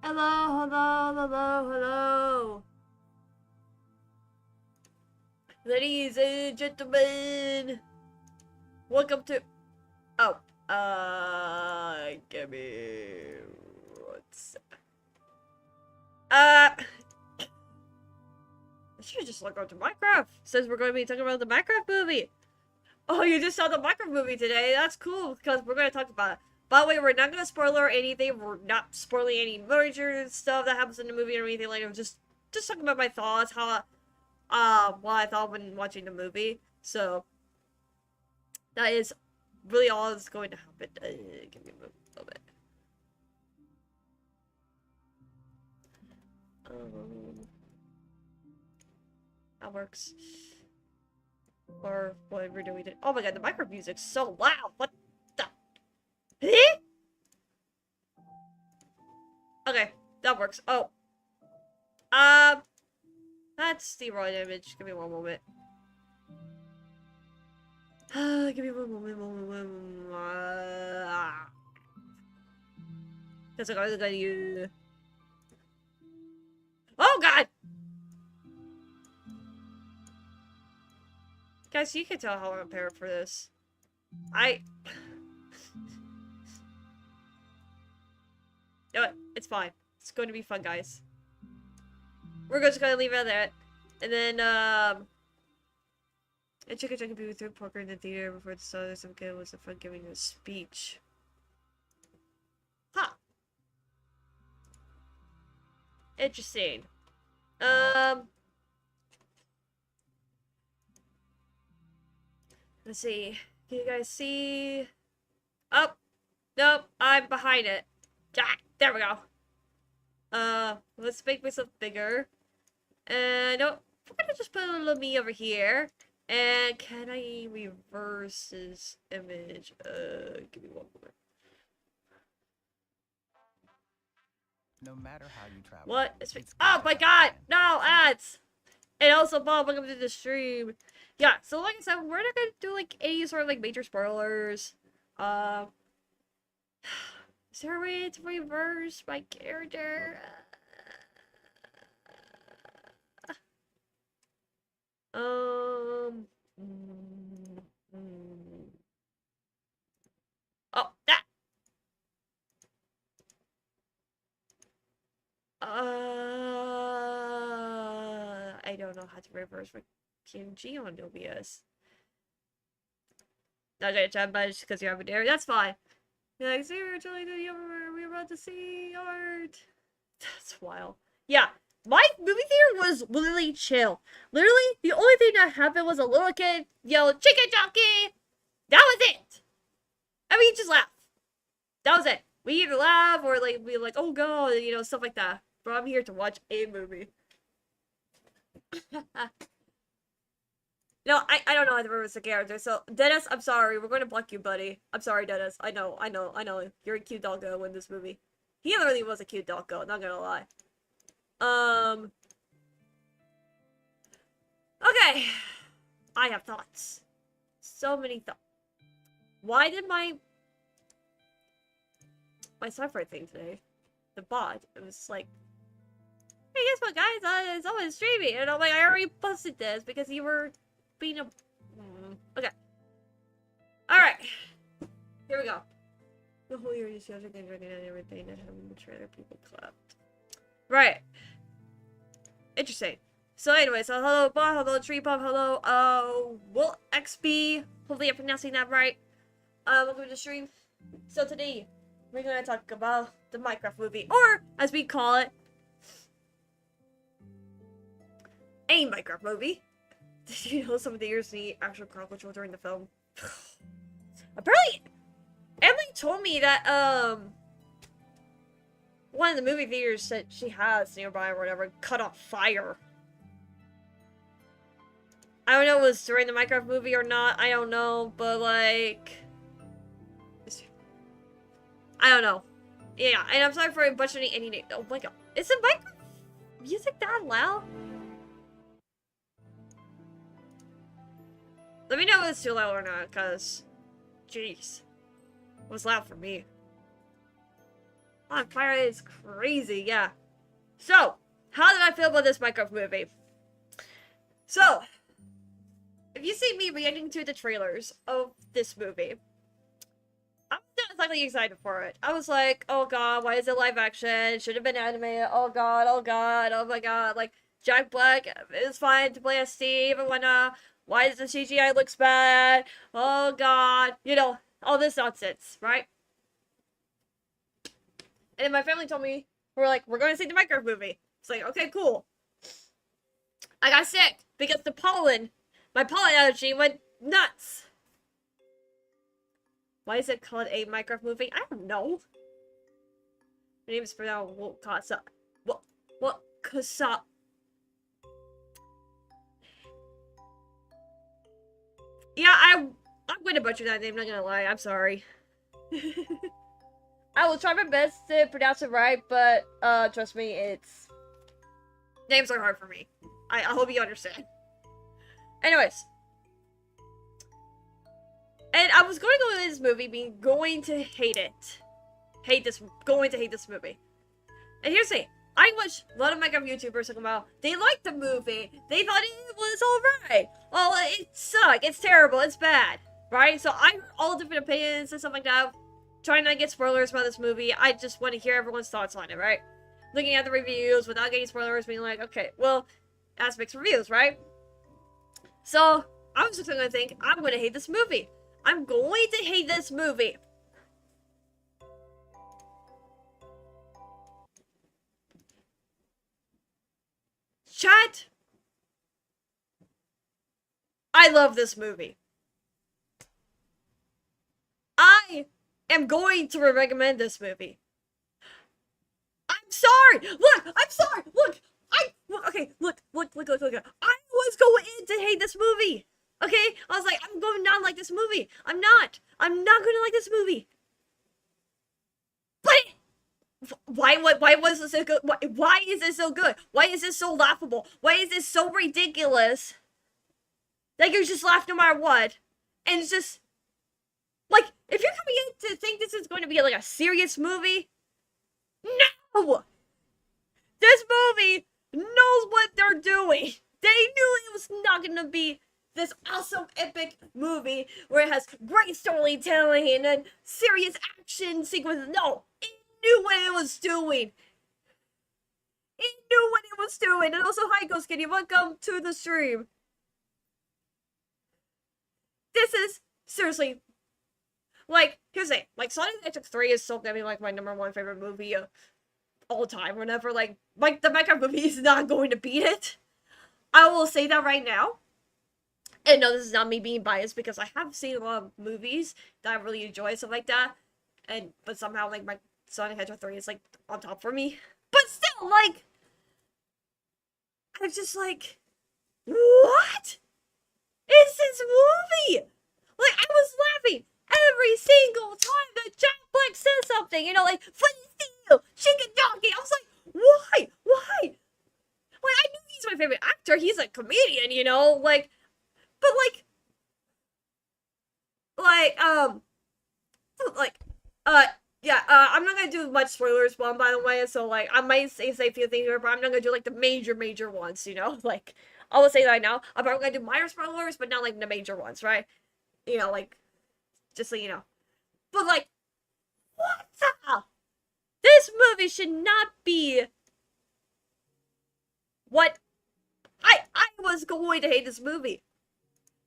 Hello, hello, hello, hello. Ladies and gentlemen, welcome to... Oh, give me... What's... I should just log on to Minecraft, since we're going to be talking about the Minecraft movie. Oh, you just saw the Minecraft movie today. That's cool, because we're going to talk about it. By the way, we're not going to spoil or anything. We're not spoiling any major stuff that happens in the movie or anything like that. Just talking about my thoughts, how, what I thought when watching the movie. So, that is really all that's going to happen. Give me a little bit. That works. Or whatever do we do? Oh my god, the Minecraft music's so loud. What the? Eh? Okay, that works. Oh. That's the wrong image. Give me one moment. Give me one moment. Because I gotta use... Oh god! Guys, you can tell how I'm prepared for this. You know what? It's fine. It's going to be fun, guys. We're just gonna leave it at that. And then, and Chicken Chicken Boo threw poker in the theater before the saw some kid was fun giving a speech. Huh. Interesting. Let's see. Can you guys see? Oh, nope, I'm behind it. Ah, there we go. Let's make myself bigger. And nope, we're gonna just put a little me over here. And can I reverse this image? Give me one more. No matter how you travel. What? Oh my god! No ads! And also, Bob, welcome to the stream. Yeah, so like I said, we're not gonna do like any sort of like major spoilers. Is there a way to reverse my character? Oh, that. I don't know how to reverse my PNG on OBS. Not gonna chat much because you're over there. That's fine. You're like, Zero, totally we're about to see art. That's wild. Yeah, my movie theater was literally chill. Literally, the only thing that happened was a little kid yelled, "Chicken jockey!" That was it! I mean, just laugh. That was it. We either laugh or like be like, "Oh god," you know, stuff like that. But I'm here to watch a movie. No, I don't know how to reverse the character. So Dennis, I'm sorry. We're going to block you, buddy. I'm sorry, Dennis. I know. You're a cute doggo in this movie. He literally was a cute doggo. Not gonna lie. Okay. I have thoughts. So many thoughts. Why did my software thing today, the bot, it was like, hey, guess what, guys? It's always streaming. And I'm like, I already posted this because you were being a... Okay. Alright. Here we go. The whole year just yesterday drinking and everything and having the trailer people clapped. Right. Interesting. So anyway, so hello Bob, hello Tree Pop, hello Will XB. Hopefully I'm pronouncing that right. Welcome to the stream. So today we're gonna talk about the Minecraft movie, or as we call it, a Minecraft movie. Did you know some of the years the actual chronicles were during the film? Apparently, Emily told me that one of the movie theaters that she has nearby or whatever caught on fire. I don't know if it was during the Minecraft movie or not. I don't know, but like, I don't know. Yeah, and I'm sorry for butchering any name. Oh my god, is the Minecraft music that loud? Let me know if it's too loud or not, cause, jeez, it was loud for me. On fire is crazy, yeah. So, how did I feel about this Minecraft movie? So, if you see me reacting to the trailers of this movie, I'm not exactly excited for it. I was like, oh god, why is it live action? Should have been animated. Oh god, oh god, oh my god. Like, Jack Black is fine to play as Steve and whatnot. Why does the CGI looks bad? Oh god. You know, all this nonsense, right? And then my family told me, we're going to see the Minecraft movie. It's like, okay, cool. I got sick because my pollen allergy went nuts. Why is it called a Minecraft movie? I don't know. My name is pronounced Kasa. What? Kasa. Yeah, I'm going to butcher that name, not gonna lie. I'm sorry. I will try my best to pronounce it right, but trust me, names are hard for me. I hope you understand. Anyways. And I was going to go into this movie going to hate it. Going to hate this movie. And here's the thing. I watched a lot of Minecraft YouTubers talking about, they liked the movie. They thought it was alright. Oh, it sucked. It's terrible. It's bad. Right? So I heard all different opinions and stuff like that. Trying not to get spoilers about this movie. I just want to hear everyone's thoughts on it, right? Looking at the reviews without getting spoilers, being like, okay, well, that's mixed reviews, right? So, I was just going to think, I'm going to hate this movie. I'm going to hate this movie. Chat, I love this movie. I am going to recommend this movie. I'm sorry. Look, I'm sorry. Look, okay, look. I was going to hate this movie. Okay? I was like, I'm going to not like this movie. I'm not going to like this movie. But why was this so good? Why is this so good? Why is this so laughable? Why is this so ridiculous? Like, you just laugh no matter what. And it's just, like, if you're coming in to think this is going to be, like, a serious movie, no! This movie knows what they're doing. They knew it was not going to be this awesome, epic movie where it has great storytelling and serious action sequences. No! It knew what it was doing. It knew what it was doing. And also, hi, Ghost Kitty. Welcome to the stream. This is, seriously, like, here's the thing. Like, Sonic the Hedgehog 3 is still gonna be, like, my #1 favorite movie of all time. Whenever, like, the Minecraft movie is not going to beat it. I will say that right now. And no, this is not me being biased, because I have seen a lot of movies that I really enjoy, stuff like that. But somehow, like, my Sonic the Hedgehog 3 is, like, on top for me. But still, like, I'm just like, what is this movie? Like, I was laughing every single time that Jack Black says something, you know, like, funny steel, chicken donkey. I was like, why? Like, I knew he's my favorite actor. He's a comedian, you know, like, but yeah, I'm not gonna do much spoilers, one by the way. So like, I might say a few things here, but I'm not gonna do like the major ones. You know, like I will say that right now. I'm probably gonna do minor spoilers, but not like the major ones, right? You know, like just so you know. But like, what the hell? This movie should not be what I was going to hate this movie.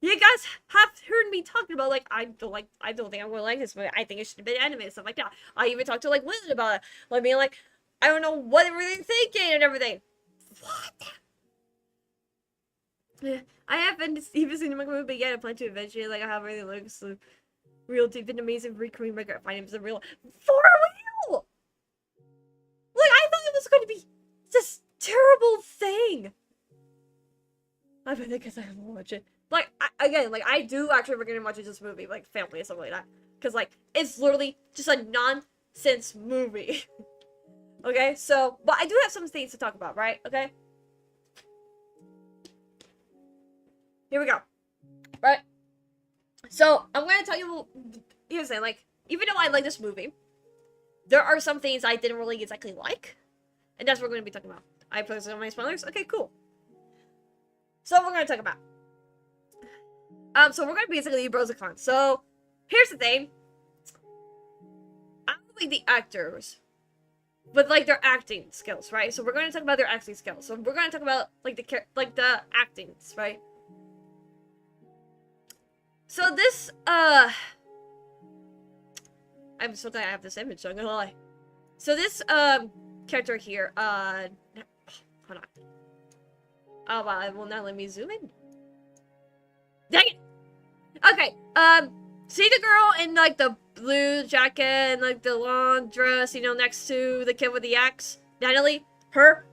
You guys have heard me talking about I don't think I'm gonna like this movie. I think it should have been animated and stuff like that. I even talked to like Liz about it. Like being like, I don't know what they were thinking and everything. What? I haven't even seen the movie yet. I plan to eventually. Like I have really like some real deep and amazing recurring mega findings of real for real. Like I thought it was going to be this terrible thing. I bet because I haven't watched it. Like, I do actually recommend watching this movie, like, family or something like that. Because, like, it's literally just a nonsense movie. Okay, so, but I do have some things to talk about, right? Okay? Here we go. Right? So, I'm going to tell you, here's the thing, like, even though I like this movie, there are some things I didn't really exactly like. And that's what we're going to be talking about. I posted on my spoilers? Okay, cool. So, we're going to talk about. So we're gonna basically do pros and cons. So, here's the thing. I don't like the actors, but like their acting skills, right? So we're gonna talk about their acting skills. So we're gonna talk about like the actings, right? So this I'm so glad I have this image. So I'm gonna lie. So this character here, hold on. Oh wow, it will not let me zoom in. Dang it! Okay, see the girl in, like, the blue jacket and, like, the long dress, you know, next to the kid with the axe? Natalie? Her?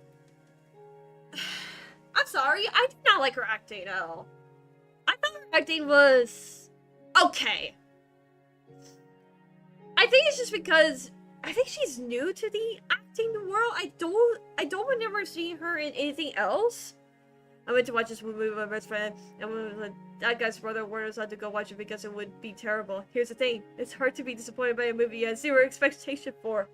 I'm sorry, I did not like her acting at all. I thought her acting was okay. I think it's just because I think she's new to the acting world. I don't remember seeing her in anything else. I went to watch this movie with my best friend, and that guy's brother warned us not to go watch it because it would be terrible. Here's the thing, it's hard to be disappointed by a movie you had zero expectation for.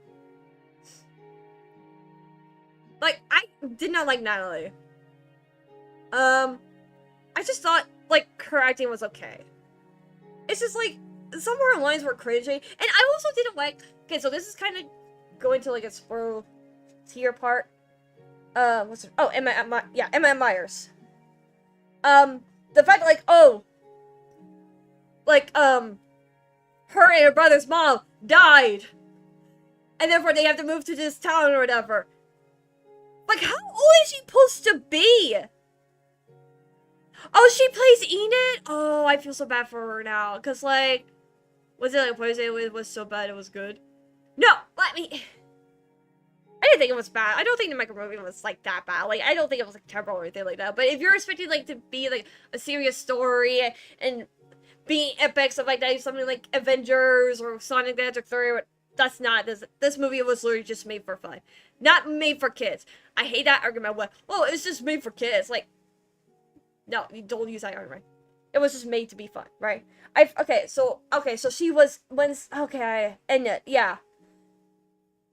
Like, I did not like Natalie. I just thought, like, her acting was okay. It's just, like, some of her lines were cringy, and I also didn't like, okay, so this is kind of going to, like, a spoil tier part. What's her, oh, Emma Myers. The fact that, her and her brother's mom died, and therefore they have to move to this town or whatever. Like, how old is she supposed to be? Oh, she plays Enid? Oh, I feel so bad for her now, because, like, was it, like, poison? It was so bad it was good? No, let me... I didn't think it was bad. I don't think the micro movie was, like, that bad. Like, I don't think it was, like, terrible or anything like that. But if you're expecting, like, to be, like, a serious story and being epic, stuff like that, something like Avengers or Sonic the Hedgehog 3, that's not. This movie was literally just made for fun. Not made for kids. I hate that argument. Well, it's just made for kids. Like, no, you don't use that argument. It was just made to be fun, right? Okay, so she was, yeah.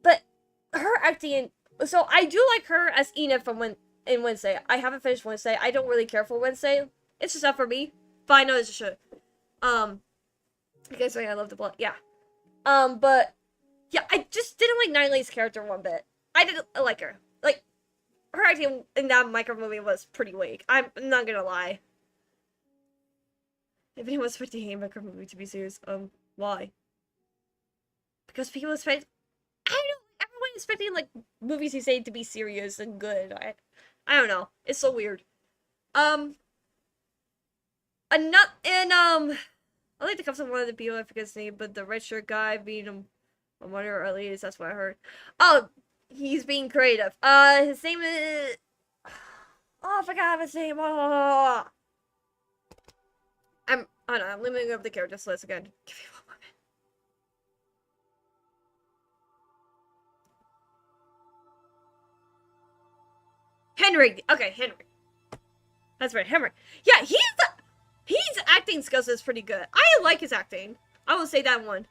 But her acting, so I do like her as Enid from in Wednesday. I haven't finished Wednesday. I don't really care for Wednesday. It's just not for me. But I know it's a show. Because I love the blood. Yeah. But yeah, I just didn't like Natalie's character one bit. I didn't like her. Like, her acting in that micro movie was pretty weak. I'm not gonna lie. If anyone's expecting a micro movie to be serious, why? Because people expect, I don't know, everyone expecting, like, movies you say to be serious and good. I don't know. It's so weird. I like to come to one of the people, I forget his name, but the red shirt guy being a mother, or at least that's what I heard. Oh, he's being creative. His name is, oh, I forgot his name. Oh. I'm limiting up the characters list again. Give me one moment. Henry. Okay, Henry. That's right, Henry. Yeah, his acting skills is pretty good. I like his acting. I will say that one.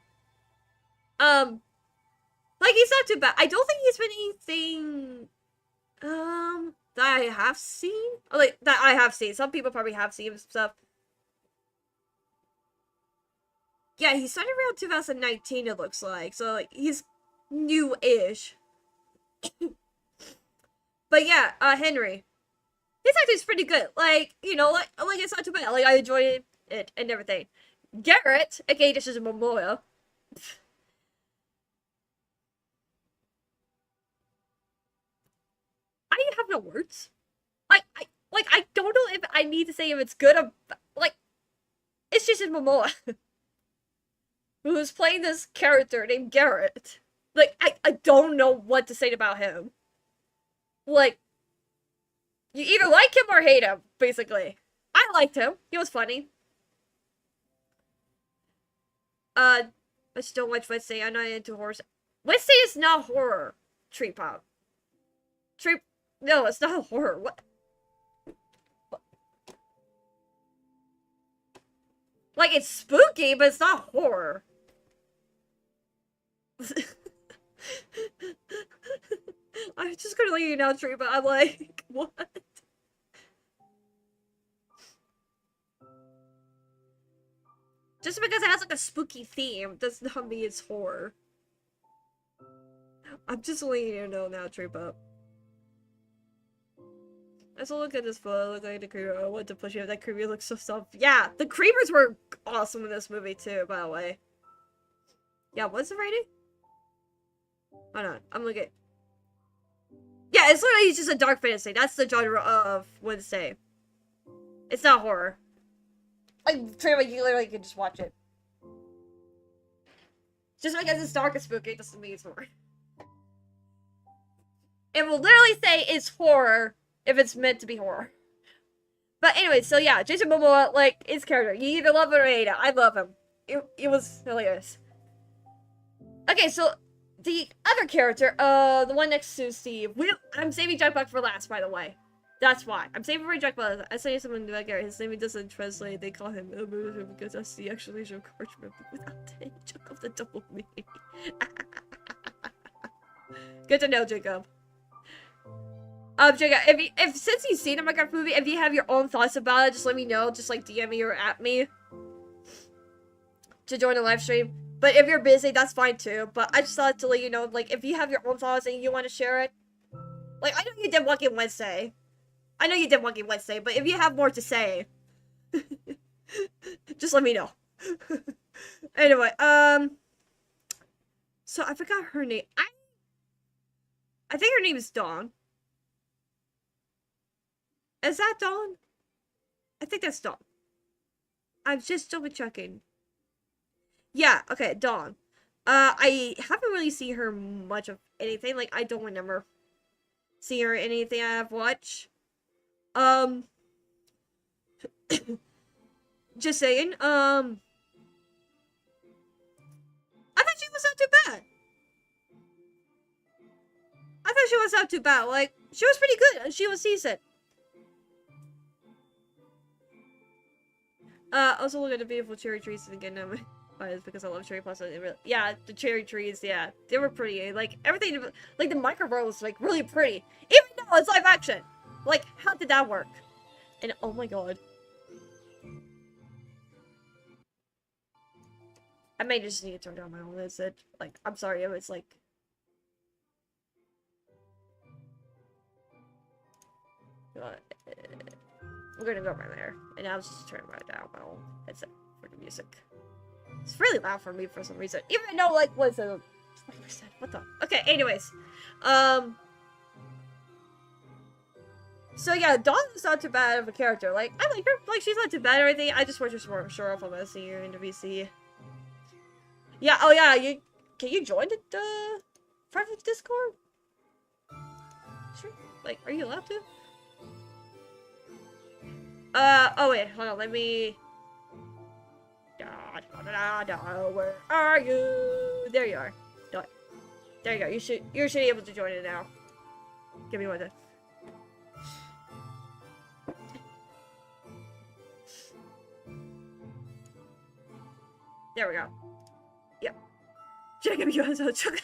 Like, he's not too bad. I don't think he's been anything, that I have seen. Like, that I have seen. Some people probably have seen stuff. Yeah, he started around 2019, it looks like. So, like, he's new-ish. But yeah, Henry. His acting's pretty good. Like, you know, like it's not too bad. Like, I enjoyed it and everything. Garrett, aka this is Momoa. I have no words. I don't know if I need to say if it's good or like it's just in Momoa who's playing this character named Garrett. Like I don't know what to say about him. Like you either like him or hate him, basically. I liked him. He was funny. I just don't watch Wednesday. I'm not into horror. Wednesday is not horror. Tree pop. Tree. No, it's not horror. What? Like, it's spooky, but it's not horror. I'm just gonna let you know, Tree, but I'm like, what? Just because it has like a spooky theme does not mean it's horror. I'm just letting you know now, Tree, but let's look at this photo. Look like the creeper. I want to push you. That creeper looks so soft. Yeah, the creepers were awesome in this movie too, by the way. Yeah, what's the rating? Hold on, I'm looking. Yeah, it's literally just a dark fantasy. That's the genre of Wednesday. It's not horror. Like, Trey, you literally can just watch it. Just because it's dark and spooky doesn't mean it's horror. It will literally say it's horror if it's meant to be horror. But anyway, so yeah, Jason Momoa, like, his character. You either love it or hate it. I love him. It was hilarious. Okay, so the other character, the one next to Steve. I'm saving Jack Black for last, by the way. That's why. I'm saving for Jack Black. I say someone in the back area. His name doesn't translate. They call him because that's the explanation of Cartman without any chunk of the double meaning. Good to know, Jacob. Jacob, if since you've seen the Minecraft movie, if you have your own thoughts about it, just let me know. Just like DM me or at me to join the live stream. But if you're busy, that's fine too. But I just thought to let you know, like, if you have your own thoughts and you want to share it, like, I know you did Walking Wednesday. But if you have more to say, just let me know. Anyway, so I forgot her name. I think her name is Dawn. Is that Dawn? I think that's Dawn. I'm just double checking. Yeah, okay, Dawn. I haven't really seen her much of anything. Like, I don't remember seeing her in anything I've watched. Just saying, I thought she was not too bad. Like, she was pretty good, and she was decent. Also look at the beautiful cherry trees again. It's because I love cherry blossoms. Yeah, the cherry trees, yeah, they were pretty. Like, everything, like, the Minecraft was, like, really pretty. Even though it's live action. Like, how did that work? And, oh my god. I may just need to turn down my own visit. Like, I'm sorry, it was, like... we're gonna go right there. And I was just turning right down my own headset for the music. It's really loud for me for some reason. Even though, like, what's a... What the... Okay, anyways. So yeah, Dawn is not too bad of a character. Like, I like her. Like, she's not too bad or anything. I just wasn't sure if I'm gonna see her in the VC. Yeah, oh yeah, can you join the private Discord? Sure. Like, are you allowed to? Oh wait, hold on, let me... Where are you? There you are. There you go. You should be able to join it now. Give me one second. There we go. Yep. Jacob, you have some chocolate.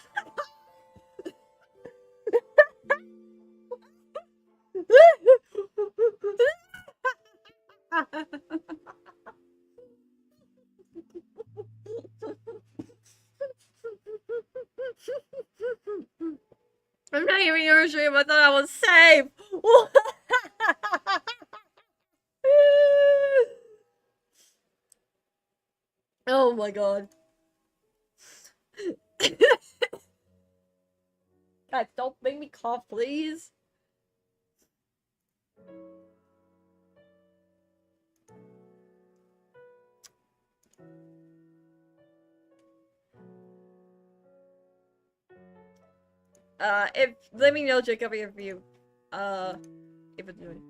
even your stream. I thought I was safe. Oh my god. Guys, don't make me cough, please. Let me know, Jacob, if you, if it's doing.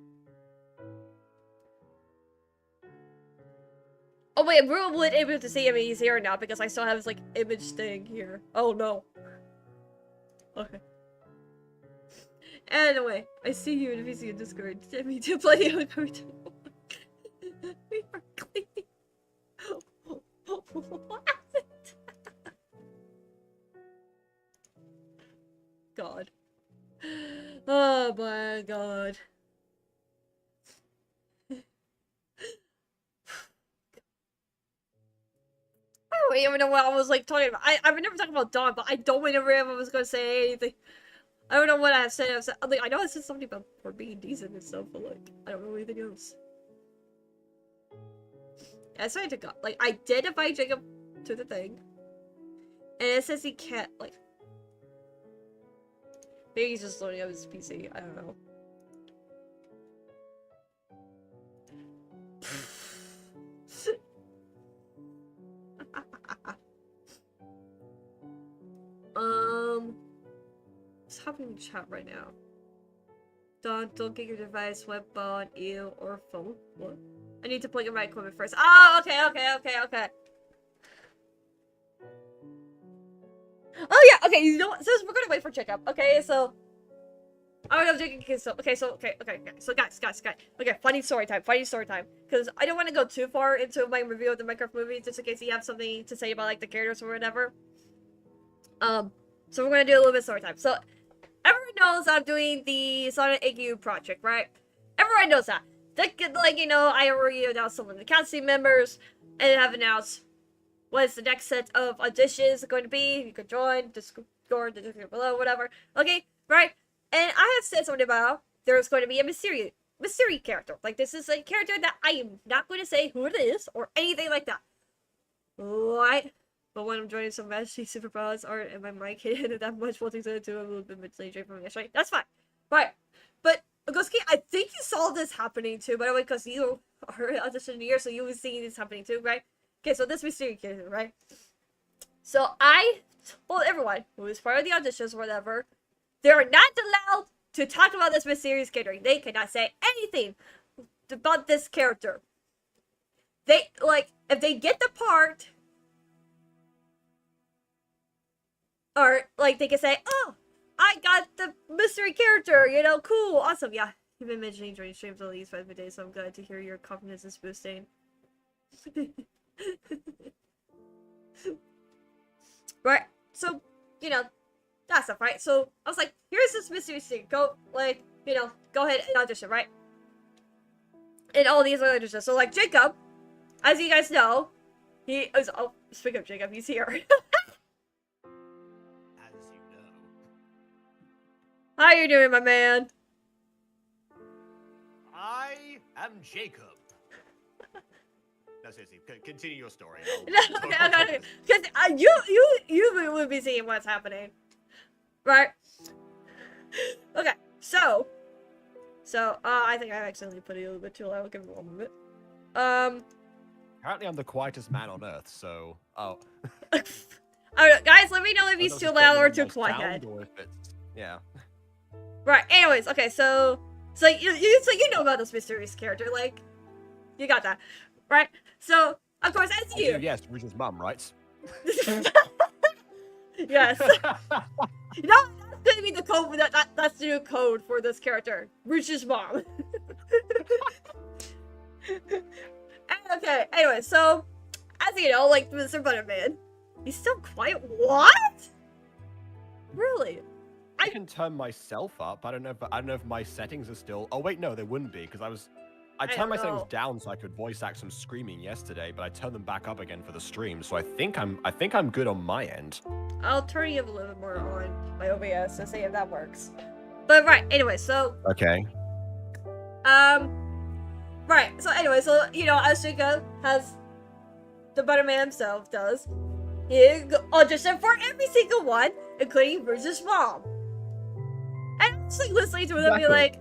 Oh wait, we're able to see him. He's here now because I still have his like image thing here. Oh no. Okay. Anyway, I see you in VC in Discord. Send me to play the cartoon. We are cleaning. What? God. Oh my god. I don't even know what I was like talking about. I've never talked about Dawn, but I don't remember if I was gonna say anything. I don't know what I said. Like, I know I said something about her being decent and stuff, but like, I don't know anything else. Yeah, so I to go. Like, I did invite Jacob to the thing, and it says he can't. Like, maybe he's just loading up his PC. I don't know. What's happening in the chat right now? Don't get your device, web on you or phone. What? I need to plug in my equipment first. Oh, okay. Oh yeah, okay. You know what? So we're gonna wait for checkup. Okay, so. Oh no, okay, so guys. Okay, funny story time. Because I don't want to go too far into my review of the Minecraft movie, just in case you have something to say about like the characters or whatever. So we're gonna do a little bit of story time. So everyone knows I'm doing the Sonic AQ project, right? Everyone knows that. Like, you know, I already announced some of the cast team members, and have announced what is the next set of auditions going to be. You can join Discord, the Discord below, whatever. Okay, right? And I have said something about there's going to be a mystery character. Like, this is a character that I am not going to say who it is or anything like that. Right? But when I'm joining some Majesty Superpowers art and my mic hit that much, one thing's gonna do a little bit mentally drained from yesterday. That's fine. Right. But Agoski, I think you saw this happening too, by the way, because you are auditioning here, so you were seeing this happening too, right? Okay, so this mystery character, right? So I told everyone who is part of the auditions or whatever, they are not allowed to talk about this mysterious character. They cannot say anything about this character. They, like, if they get the part, or, like, they can say, oh, I got the mystery character, you know, cool, awesome, yeah. You've been mentioning during streams at least 5 days, so I'm glad to hear your confidence is boosting. Right, so, you know, that stuff, right? So, I was like, here's this mystery thing, go, like, you know, go ahead and audition, right? And all these other auditions, so, like, Jacob, as you guys know, he is, oh, speaking of Jacob, he's here. How you doing, my man? I am Jacob. No, seriously, continue your story. Okay. Because you would be seeing what's happening, right? Okay, so I think I accidentally put it a little bit too loud. Give me 1 moment. Apparently, I'm the quietest man on earth. So, oh. Alright, guys, let me know if he's too loud or too quiet. Or if it's, yeah. Right. Anyways, okay, so you know about this mysterious character, like, you got that, right? So of course, as you, yes, Richard's mum, right? Yes. You know, that's gonna be the code for that's the new code for this character, Richard's mom. Okay. Anyway, so as you know, like Mr. Butterman, he's still quiet. What? Really? I can turn myself up. I don't know if my settings are still. Oh wait, no, they wouldn't be because I was I turned my don't settings know. down so I could voice act some screaming yesterday, but I turned them back up again for the stream. So I think I'm good on my end. I'll turn you up a little bit more on my OBS to see if that works. But right, anyway, so Okay. right. So anyway, so as Chica has the Butterman himself does, he auditioned for every single one, including Bruce's mom. And I'm just like listening to it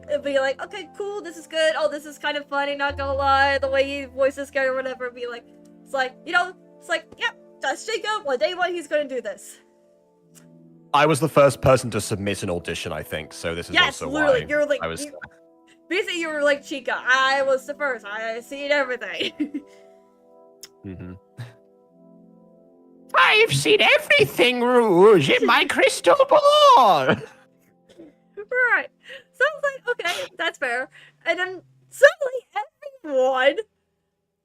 and be like, okay, cool, this is good. Oh, this is kind of funny, not gonna lie. The way he voices character or whatever, be like, it's like, yep, that's Jacob. On day one, he's gonna do this. I was the first person to submit an audition, I think. So this is also literally, why you're like, I was. basically, you were like Chica. I was the first. I seen everything. Mm-hmm. I've seen everything, Rouge, in my crystal ball. Right. So I was like, okay, that's fair. And then suddenly everyone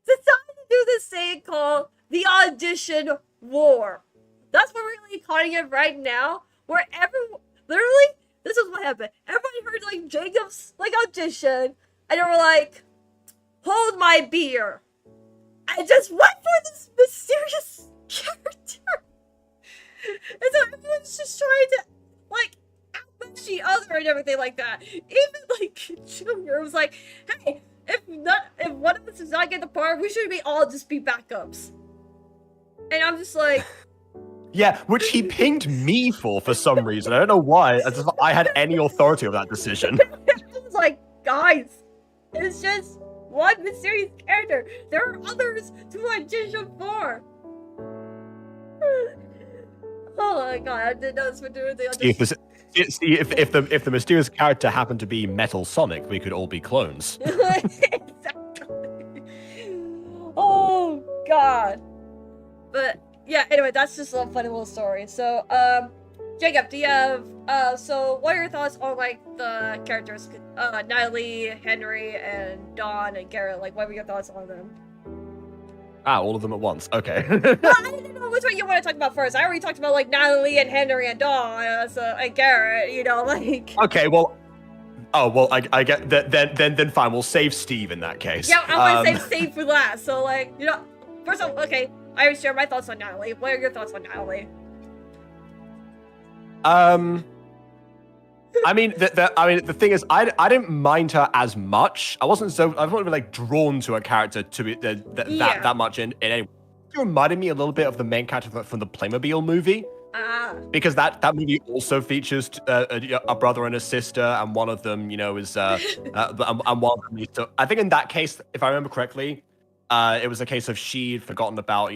decided to do this thing called the audition war. That's what we're really calling it right now. Where everyone, literally, this is what happened. Everybody heard like Jacob's like audition, and they were like, "Hold my beer." I just went for this mysterious character, and so everyone's just trying to like outmatch each other and everything like that. Even like Junior was like, "Hey, if one of us does not get the part, we should all just be backups." And I'm just like. Yeah, which he pinged me for some reason. I don't know why, as if I had any authority over that decision. I was like, guys, it's just one mysterious character. There are others to audition for. Oh my god, I did not for doing the audition. If the mysterious character happened to be Metal Sonic, we could all be clones. Exactly. Oh god. But yeah, anyway, that's just a funny little story. So, Jacob, do you have, so what are your thoughts on, like, the characters, Natalie, Henry, and Dawn, and Garrett? Like, what were your thoughts on them? All of them at once. Okay. Well, I didn't know which one you want to talk about first. I already talked about, like, Natalie, and Henry, and Dawn, and Garrett, like... Okay, well... Oh, well, I get... Then fine, we'll save Steve in that case. Yeah, I want to save Steve for last, so, like, first of all, okay, I already shared my thoughts on Natalie. What are your thoughts on Natalie? I mean, the thing is, I didn't mind her as much. I wasn't really like drawn to a character to be that much in any. It reminded me a little bit of the main character from the Playmobil movie. Because that movie also features a brother and a sister, and one of them, is and one of them needs to. I think in that case, if I remember correctly, it was a case of she'd forgotten about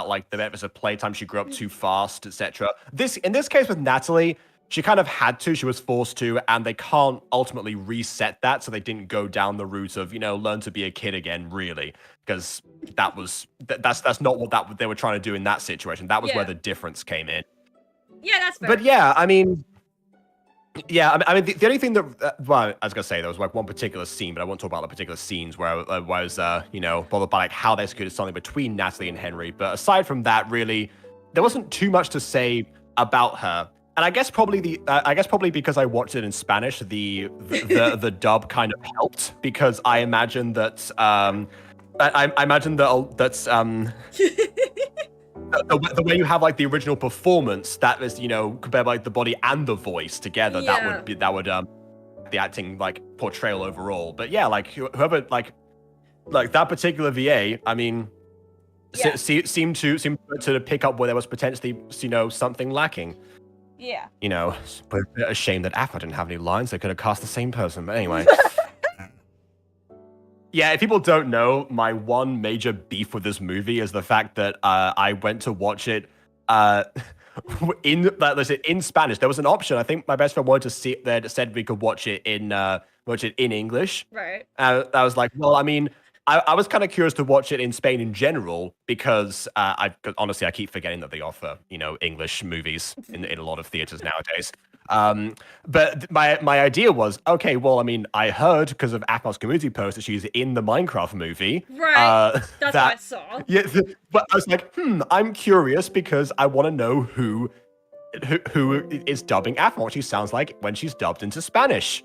like the episode playtime. She grew up too fast, etc. In this case with Natalie, she kind of had to. She was forced to, and they can't ultimately reset that, so they didn't go down the route of learn to be a kid again, really, because that's not what they were trying to do in that situation. That was where the difference came in. Yeah, that's fair. But yeah, I mean. Yeah, I mean, the only thing that, well, I was gonna say there was like one particular scene, but I won't talk about the particular scenes where I was, bothered by like how they executed something between Natalie and Henry. But aside from that, really, there wasn't too much to say about her. And I guess probably because I watched it in Spanish, the dub kind of helped, because I imagine that the way you have like the original performance, that is compared like the body and the voice together, that would the acting like portrayal overall. But yeah, like whoever like that particular VA, I mean, seemed to pick up where there was potentially something lacking. Yeah. But a shame that Afro didn't have any lines. They could have cast the same person. But anyway. Yeah, if people don't know, my one major beef with this movie is the fact that I went to watch it in Spanish. There was an option. I think my best friend wanted to see it there that said we could watch it in English. Right. I was like, well, I mean, I was kind of curious to watch it in Spain in general, because honestly I keep forgetting that they offer English movies in a lot of theaters nowadays. But my idea was, okay, well, I mean, I heard because of Afma's community post that she's in the Minecraft movie. Right. That's what I saw. Yeah, but I was like, I'm curious because I want to know who is dubbing Afma, what she sounds like when she's dubbed into Spanish.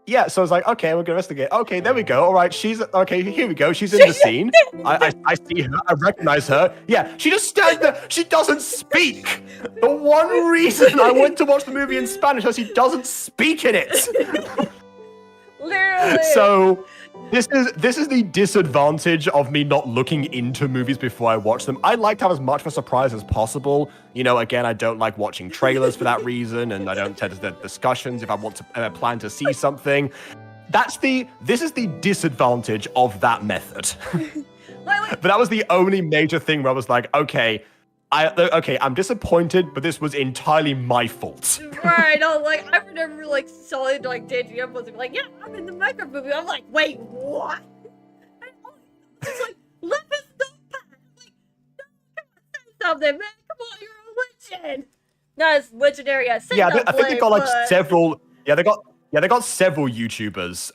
yeah, so I was like, okay, we're gonna investigate. Okay, there we go. All right, she's okay. Here we go. She's in the scene. I see her. I recognize her. Yeah, she just stands there. She doesn't speak. The one reason I went to watch the movie in Spanish is she doesn't speak in it. Literally. So this is the disadvantage of me not looking into movies before I watch them. I like to have as much of a surprise as possible. You know, again, I don't like watching trailers for that reason, and I don't tend to do discussions if I want to plan to see something. This is the disadvantage of that method. But that was the only major thing where I was like, okay, I'm disappointed, but this was entirely my fault. Right, no, like, I remember, like, solid, like, JGM was like, yeah, I'm in the Minecraft movie. I'm like, wait, what? And it's like, let us know. I'm like, no, come on, say something, man. Come on, you're a legend. Not as legendary as I think they got, like, several, they got several YouTubers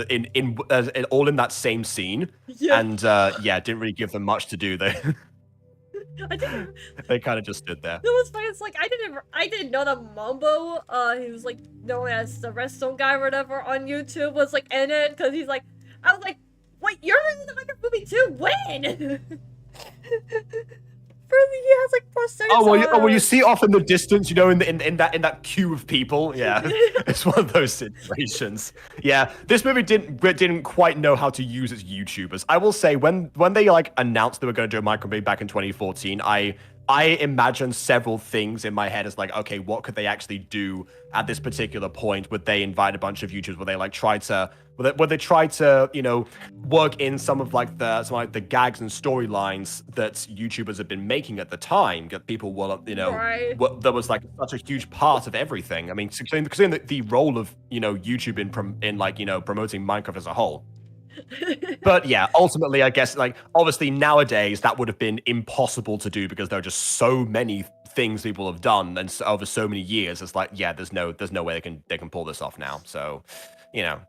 in all in that same scene. Yeah. And, didn't really give them much to do. They kind of just stood there. It was funny. It's like I didn't know that Mumbo, he was like known as the redstone guy or whatever on YouTube, was like in it because he's like, I was like, wait, you're in the Minecraft movie too? When? Really, he has like prosthetics. Well, you see off in the distance, you know, in that queue of people. Yeah, it's one of those situations. Yeah, this movie didn't quite know how to use its YouTubers. I will say when they like announced they were going to do a micro movie back in 2014, I imagined several things in my head as like, okay, what could they actually do at this particular point? Would they invite a bunch of YouTubers? Would they like try to you know, work in some of the gags and storylines that YouTubers had been making at the time? That people were, you know, that was like such a huge part of everything. I mean, considering the role of, you know, YouTube in like, you know, promoting Minecraft as a whole. But yeah, ultimately, I guess, like, obviously nowadays that would have been impossible to do because there are just so many things people have done and over so many years. It's like, yeah, there's no way they can pull this off now. So, you know.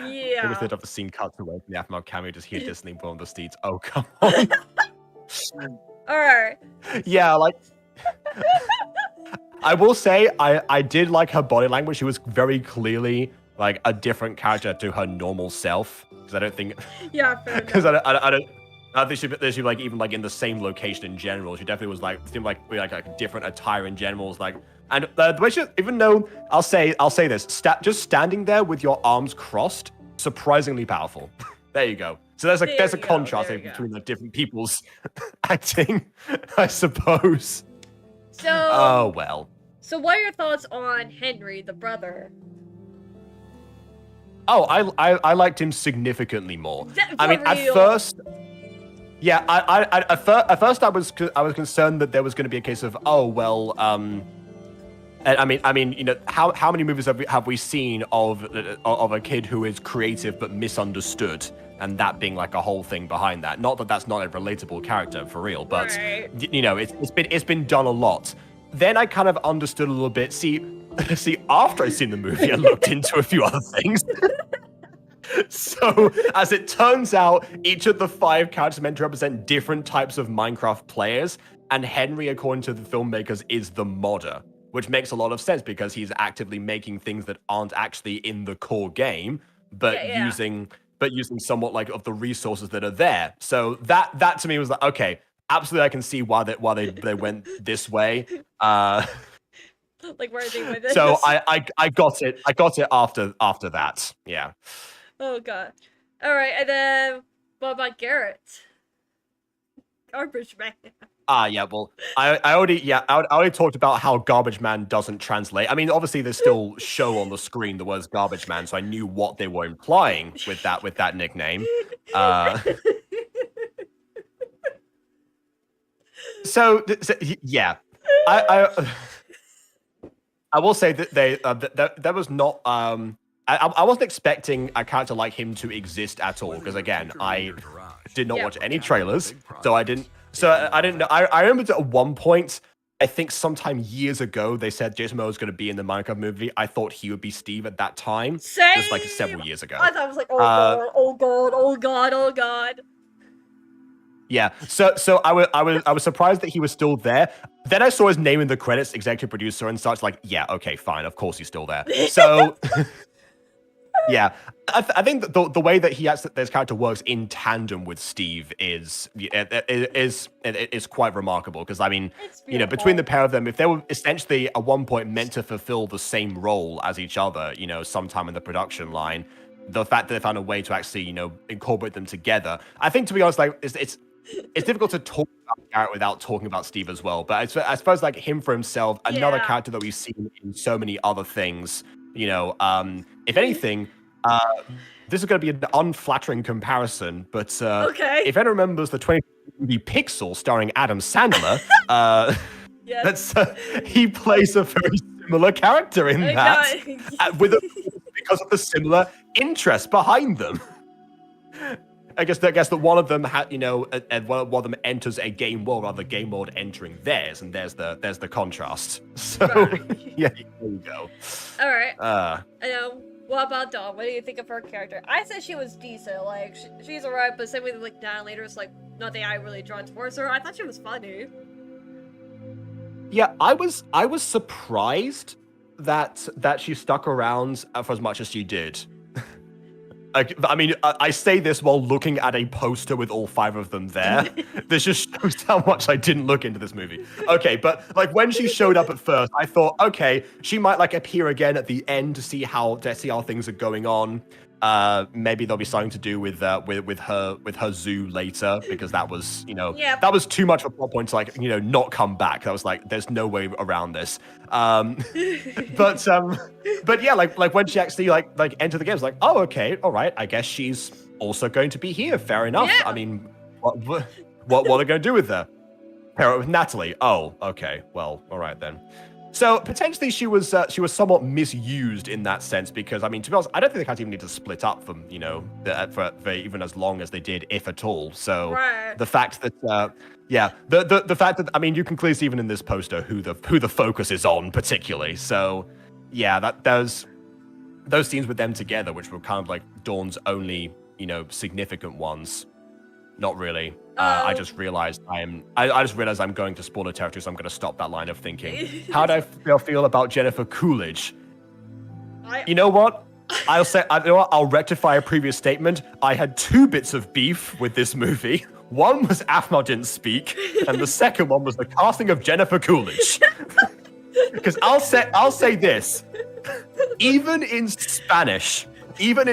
Yeah. Maybe the scene cuts away from the Aftermath cameo, just hear Disney blow on the streets. Oh, come on. Alright. Yeah, like, I will say I did like her body language. She was very clearly like a different character to her normal self. Because I don't think. Yeah, fair enough. Because I don't think she'd like even like in the same location in general. She definitely was like seemed like a different attire in general. Was like, and the way she, even though I'll say this, just standing there with your arms crossed, surprisingly powerful. There you go. So there's a contrast between the different people's acting, I suppose. So. Oh well. So what are your thoughts on Henry, the brother? Oh, I liked him significantly more. I mean, at real? first, yeah, at first I was concerned that there was going to be a case of, oh well, I mean, you know, how many movies have we seen of a kid who is creative but misunderstood, and that being like a whole thing behind that. Not that that's not a relatable character for real, but you know, it's been done a lot. Then I kind of understood a little bit. See, after I seen the movie, I looked into a few other things. So, as it turns out, each of the 5 characters meant to represent different types of Minecraft players, and Henry, according to the filmmakers, is the modder, which makes a lot of sense because he's actively making things that aren't actually in the core game, but using somewhat like of the resources that are there. So that to me was like, okay, absolutely, I can see why they went this way. Like where they went this. So I got it. I got it after that. Yeah. Oh god. All right, and then what about Garrett? Garbage man. Yeah. Well, I already talked about how Garbage Man doesn't translate. I mean, obviously, they still show on the screen the words Garbage Man, so I knew what they were implying with that nickname. So yeah, I will say that there was not I wasn't expecting a character like him to exist at all because again I did not watch any trailers, so I didn't know. I remember at one point, I think sometime years ago, they said Jason Momoa was going to be in the Minecraft movie. I thought he would be Steve at that time. Same. Just like several years ago. I thought it was like, oh god, oh god, oh god, oh god. Yeah. So I was surprised that he was still there. Then I saw his name in the credits, executive producer, and such. Like, yeah, okay, fine, of course he's still there. So. Yeah, I think that the way that this character works in tandem with Steve is quite remarkable because I mean, It's between the beautiful. pair of them, if they were essentially at one point meant to fulfill the same role as each other, sometime in the production line, the fact that they found a way to actually incorporate them together, I think to be honest, like it's difficult to talk about Garrett without talking about Steve as well. But I suppose like him for himself, another Yeah. character that we've seen in so many other things. If anything, this is going to be an unflattering comparison, but Okay. if anyone remembers the 20 movie Pixel starring Adam Sandler, Yes. he plays a very similar character in that, because of the similar interest behind them. I guess that one of them had, and one of them enters a game world, rather the game world entering theirs, and there's the contrast. So Right. yeah, there you go. All right. Uh, What about Dawn? What do you think of her character? I said she was decent. Like she's alright, but same with like Dan later, it's like nothing I really drawn towards her. I thought she was funny. Yeah, I was surprised that she stuck around for as much as she did. I mean, I say this while looking at a poster with all 5 of them there. This just shows how much I didn't look into this movie. Okay, but like when she showed up at first, I thought, okay, she might like appear again at the end to see how things are going on. Maybe there'll be something to do with her zoo later, because that was Yep. that was too much of a plot point to like not come back. That was like there's no way around this. But yeah, like when she actually like entered the game, it's like, oh, okay, all right, I guess she's also going to be here. Fair enough. Yeah. I mean, what are they going to do with her? Pair it with Natalie. Oh, okay. Well, all right then. So potentially she was somewhat misused in that sense, because I mean, to be honest, I don't think they can't even need to split up from for even as long as they did, if at all. So Right. the fact that the fact that I mean, you can clearly see even in this poster who the focus is on particularly. So yeah, those scenes with them together, which were kind of like Dawn's only significant ones. Not really. I just realized I'm going to spoiler territory, so I'm going to stop that line of thinking. How do I feel about Jennifer Coolidge? You know what? I'll rectify a previous statement. I had 2 bits of beef with this movie. One was Afmar didn't speak, and the second one was the casting of Jennifer Coolidge. Because I'll say this. Even in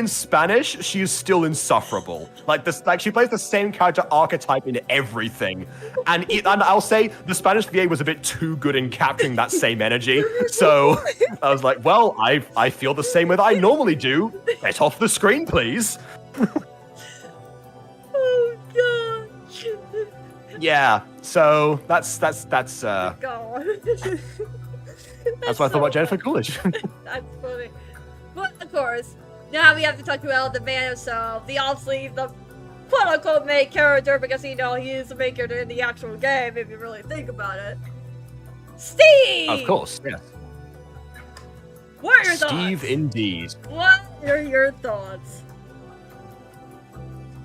Spanish, she is still insufferable. Like she plays the same character archetype in everything, and I'll say the Spanish VA was a bit too good in capturing that same energy. So I was like, well, I feel the same way that I normally do. Get off the screen, please. Oh gosh. Yeah. So that's God. that's what I thought about Jennifer Coolidge. That's funny. But of course, now we have to talk about the man himself, obviously the quote-unquote main character, because he is the main character in the actual game, if you really think about it. Steve! Of course, yes. What are your thoughts? Steve, indeed. What are your thoughts?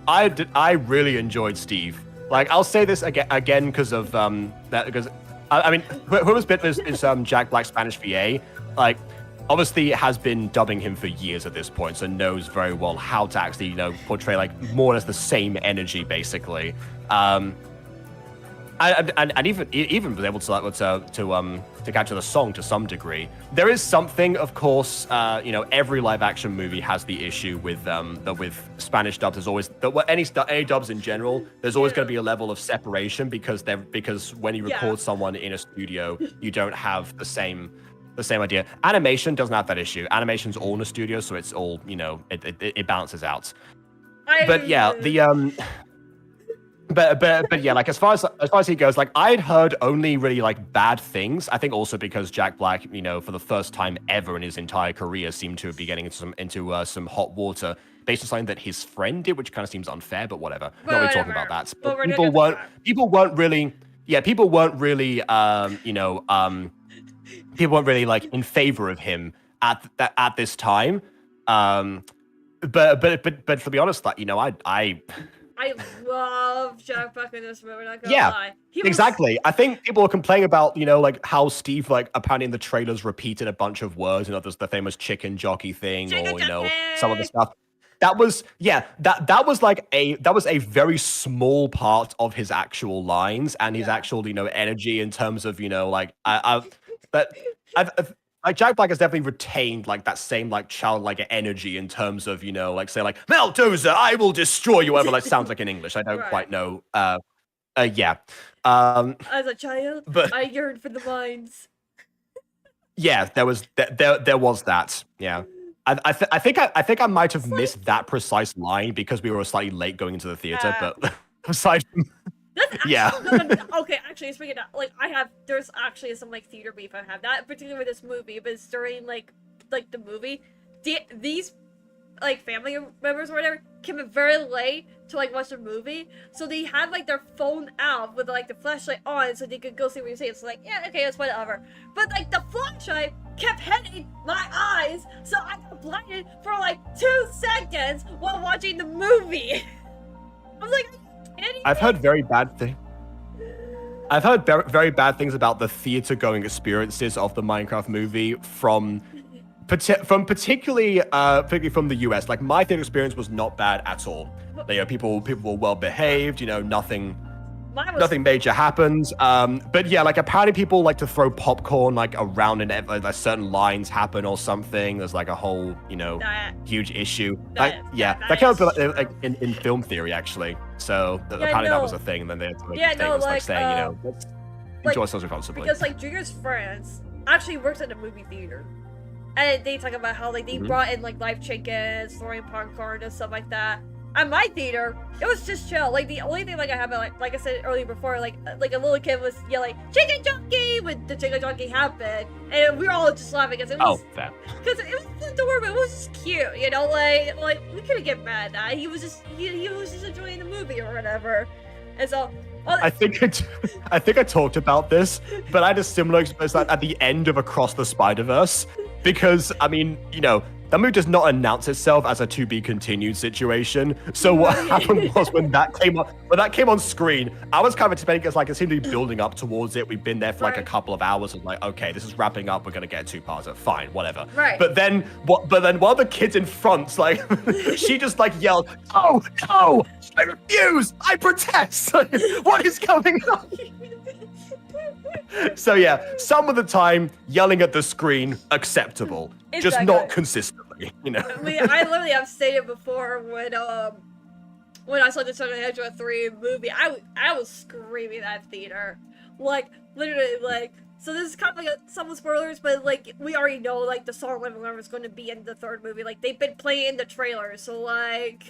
I really enjoyed Steve. Like, I'll say this again because of that, because I mean, whoever's bit is Jack Black's Spanish VA. Like, obviously has been dubbing him for years at this point, so knows very well how to actually portray like more or less the same energy, basically. And even was able to capture the song to some degree. There is something, of course, every live action movie has the issue with with Spanish dubs. There's always any dubs in general. There's always going to be a level of separation because when you record someone in a studio, you don't have the same idea. Animation doesn't have that issue. Animation's all in a studio, so it's all it balances out. But yeah, But yeah, like as far as he goes, like I'd heard only really like bad things. I think also because Jack Black, for the first time ever in his entire career, seemed to be getting into some hot water based on something that his friend did, which kind of seems unfair, but whatever. Not really talking about that. But people weren't really like in favor of him at this time. But to be honest, like I love Jack Black in this movie. Not gonna Yeah, lie. exactly. I think people are complaining about, like how Steve, like apparently in the trailers repeated a bunch of words. There's the famous chicken jockey thing, Chicken or jockey! some of the stuff. That was that was like a very small part of his actual lines and his actual energy in terms of like like Jack Black has definitely retained like that same like childlike energy in terms of like say like Maldoza, I will destroy you, whatever that sounds like in English. I don't quite know. Yeah. As a child, but I yearned for the mines. yeah, there was that. Yeah. I think I might have missed that precise line because we were slightly late going into the theater, but aside from Okay, actually, speaking of, there's actually some like theater beef I have, not particularly with this movie, but it's during like the movie. These like family members or whatever came in very late to like watch the movie, so they had like their phone out with like the flashlight on so they could go see what you're saying. It's like, yeah, okay, it's whatever. But like the flashlight kept hitting my eyes, so I got blinded for like 2 seconds while watching the movie. I was like, I've heard very bad things. I've heard very bad things about the theater-going experiences of the Minecraft movie from particularly from the US. Like my theater experience was not bad at all. People were well behaved. Nothing major happens. But yeah, like apparently people like to throw popcorn like around and like certain lines happen or something. There's like a whole huge issue. That came up like in film theory actually. So apparently that was a thing. And then they had to make statements like saying let's enjoy ourselves responsibly. Because like Junior's friends actually works at a movie theater. And they talk about how like they brought in like live chickens, throwing popcorn and stuff like that. At my theater, it was just chill. Like the only thing like I happened like I said earlier before, like a little kid was yelling "chicken junkie" when the chicken junkie happened, and we were all just laughing because it was because it was adorable. It was just cute, like we couldn't get mad at that. He was just enjoying the movie or whatever, and so. I think I talked about this, but I had a similar experience at the end of Across the Spider-Verse because I mean, that movie does not announce itself as a to be continued situation. So what happened was when that came on screen, I was kind of anticipating because like it seemed to be building up towards it. We've been there for like a couple of hours and like, okay, this is wrapping up. We're gonna get 2-parter. Fine, whatever. Right. But then one of the kids in front, like she just like yelled, "Oh no! I refuse! I protest! What is going on?" So yeah, some of the time yelling at the screen acceptable, just not consistently, I mean, I literally have stated before when I saw the Sonic Hedgehog 3 movie, I was screaming at theater, like literally like. So this is kind of like some spoilers, but like we already know like the song "Living Lover" is going to be in the 3rd movie. Like they've been playing the trailer, so like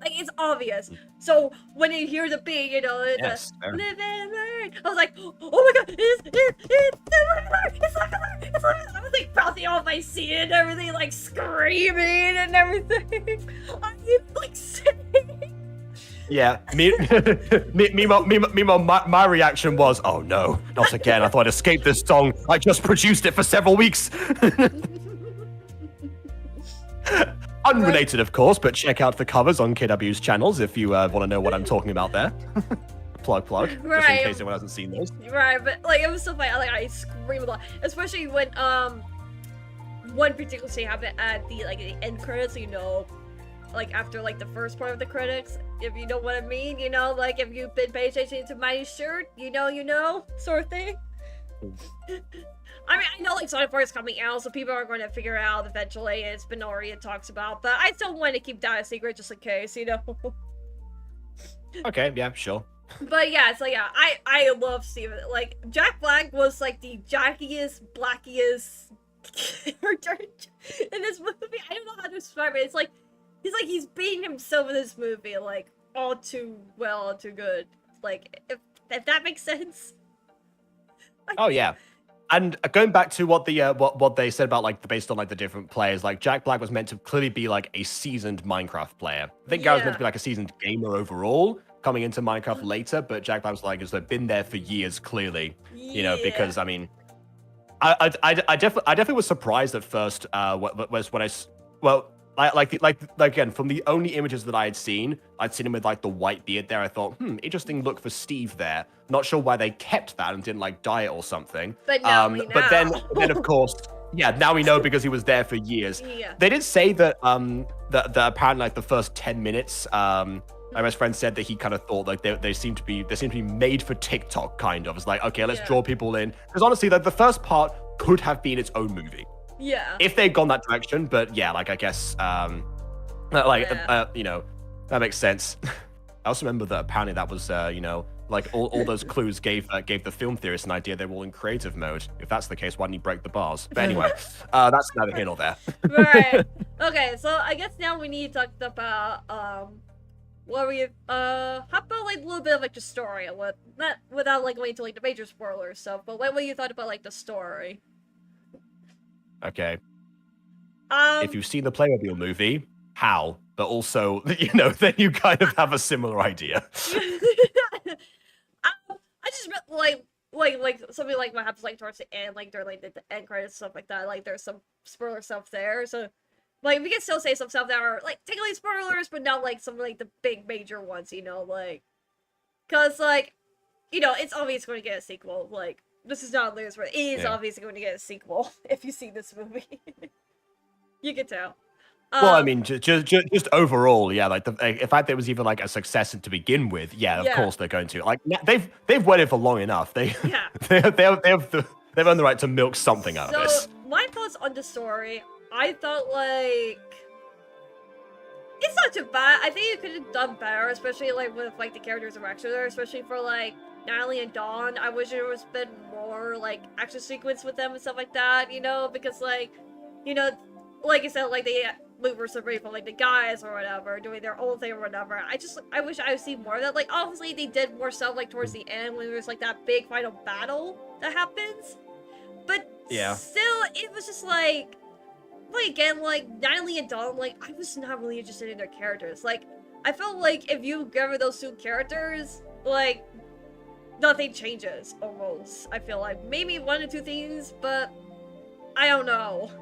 it's obvious. So when you hear the beat, yes, the "Live and Learn," I was like, oh my god, it's like I was like bouncing off my seat and everything, like screaming and everything. I'm like singing. Yeah, meanwhile, my reaction was, oh no, not again. I thought I'd escaped this song. I just produced it for several weeks. Unrelated, of course, but check out the covers on KW's channels if you want to know what I'm talking about there. plug, right. Just in case anyone hasn't seen those. Right, but like it was so funny. Like I screamed a lot, especially when one particular scene happened at the end credits. Like after like the first part of the credits, if you know what I mean. Like if you've been paying attention to my shirt, you know, sort of thing. I mean, I know like Sonic 4 is coming out, so people are going to figure it out eventually. It's been already talks about, but I still want to keep that a secret just in case, Okay, yeah, sure. But yeah, so yeah, I love Steven. Like Jack Black was like the jackiest, blackiest character in this movie. I don't know how to describe it. It's like he's being himself in this movie, like all too well, all too good. Like if that makes sense. Oh yeah. And going back to what the what they said about like based on like the different players, like Jack Black was meant to clearly be like a seasoned Minecraft player. I think Gary was meant to be like a seasoned gamer overall, coming into Minecraft later, but Jack Black was like has been there for years clearly, because I mean, I definitely was surprised at first when like again, from the only images that I had seen, I'd seen him with like the white beard there. I thought, interesting look for Steve there. Not sure why they kept that and didn't like dye it or something. But now we But then know. of course, yeah, now we know because he was there for years. Yeah. They did say that that apparently like the first 10 minutes, my best friend said that he kind of thought like they seem to be made for TikTok kind of. It's like, okay, let's draw people in. Because honestly, like the first part could have been its own movie. Yeah. If they'd gone that direction, but yeah, like I guess you know, that makes sense. I also remember that apparently that was you know, like all those clues gave the film theorists an idea they were all in creative mode. If that's the case, why didn't he break the bars? But anyway, that's neither here nor there. Right. Okay, so I guess now we need to talk about what we how about like a little bit of like the story, not without like going into like the major spoilers stuff, but what you thought about like the story. Okay. If you've seen the Playmobil movie, how? But also, you know, then you kind of have a similar idea. I just like something like what happens like towards the end, like during like the end credits stuff like that. Like there's some spoiler stuff there, so like we can still say some stuff that are like technically spoilers, but not like some like the big major ones, you know, like because like you know it's obvious going to get a sequel. Like this is not news, but it is obviously going to get a sequel if you see this movie. You can tell. Well, I mean, just overall, yeah. Like the fact there was even like a success to begin with, yeah. Of course they're going to. Like they've waited for long enough. They have they've earned the right to milk something out of this. So my thoughts on the story, I thought like it's not too bad. I think you could have done better, especially like with like the characters' interaction there, especially for like Natalie and Dawn. I wish there was been more like action sequence with them and stuff like that, you know, because like, you know, like I said, like they were separated from like the guys or whatever, doing their own thing or whatever. I wish I would see more of that. Like obviously they did more stuff like towards the end when there's like that big final battle that happens. But still it was just like again, like Natalie and Dawn, like I was not really interested in their characters. Like I felt like if you give her those two characters, like nothing changes almost. I feel like maybe one or two things, but I don't know.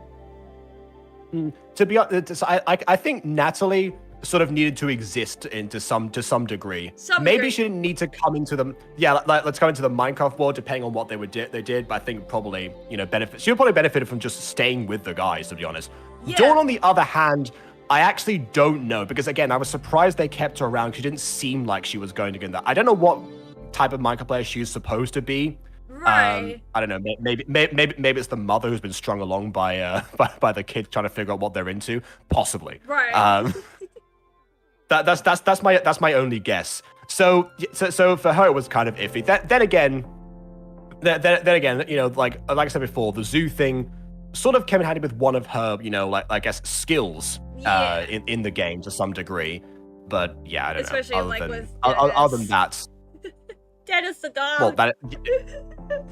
To be honest, I think Natalie sort of needed to exist to some degree. Maybe she didn't need to come into them. Yeah, like let's go into the Minecraft world, depending on what they did. But I think probably she would probably benefited from just staying with the guys. To be honest, Dawn on the other hand, I actually don't know because again, I was surprised they kept her around. She didn't seem like she was going to get that. I don't know what type of Minecraft player she's supposed to be. Right. I don't know. Maybe it's the mother who's been strung along by the kids trying to figure out what they're into. Possibly. Right. That's my only guess. So for her it was kind of iffy. Then again, you know, like I said before, the zoo thing sort of came in handy with one of her, you know, like I guess skills in the game to some degree. But yeah, I don't know. Especially Other than that. Dennis the dog. Well,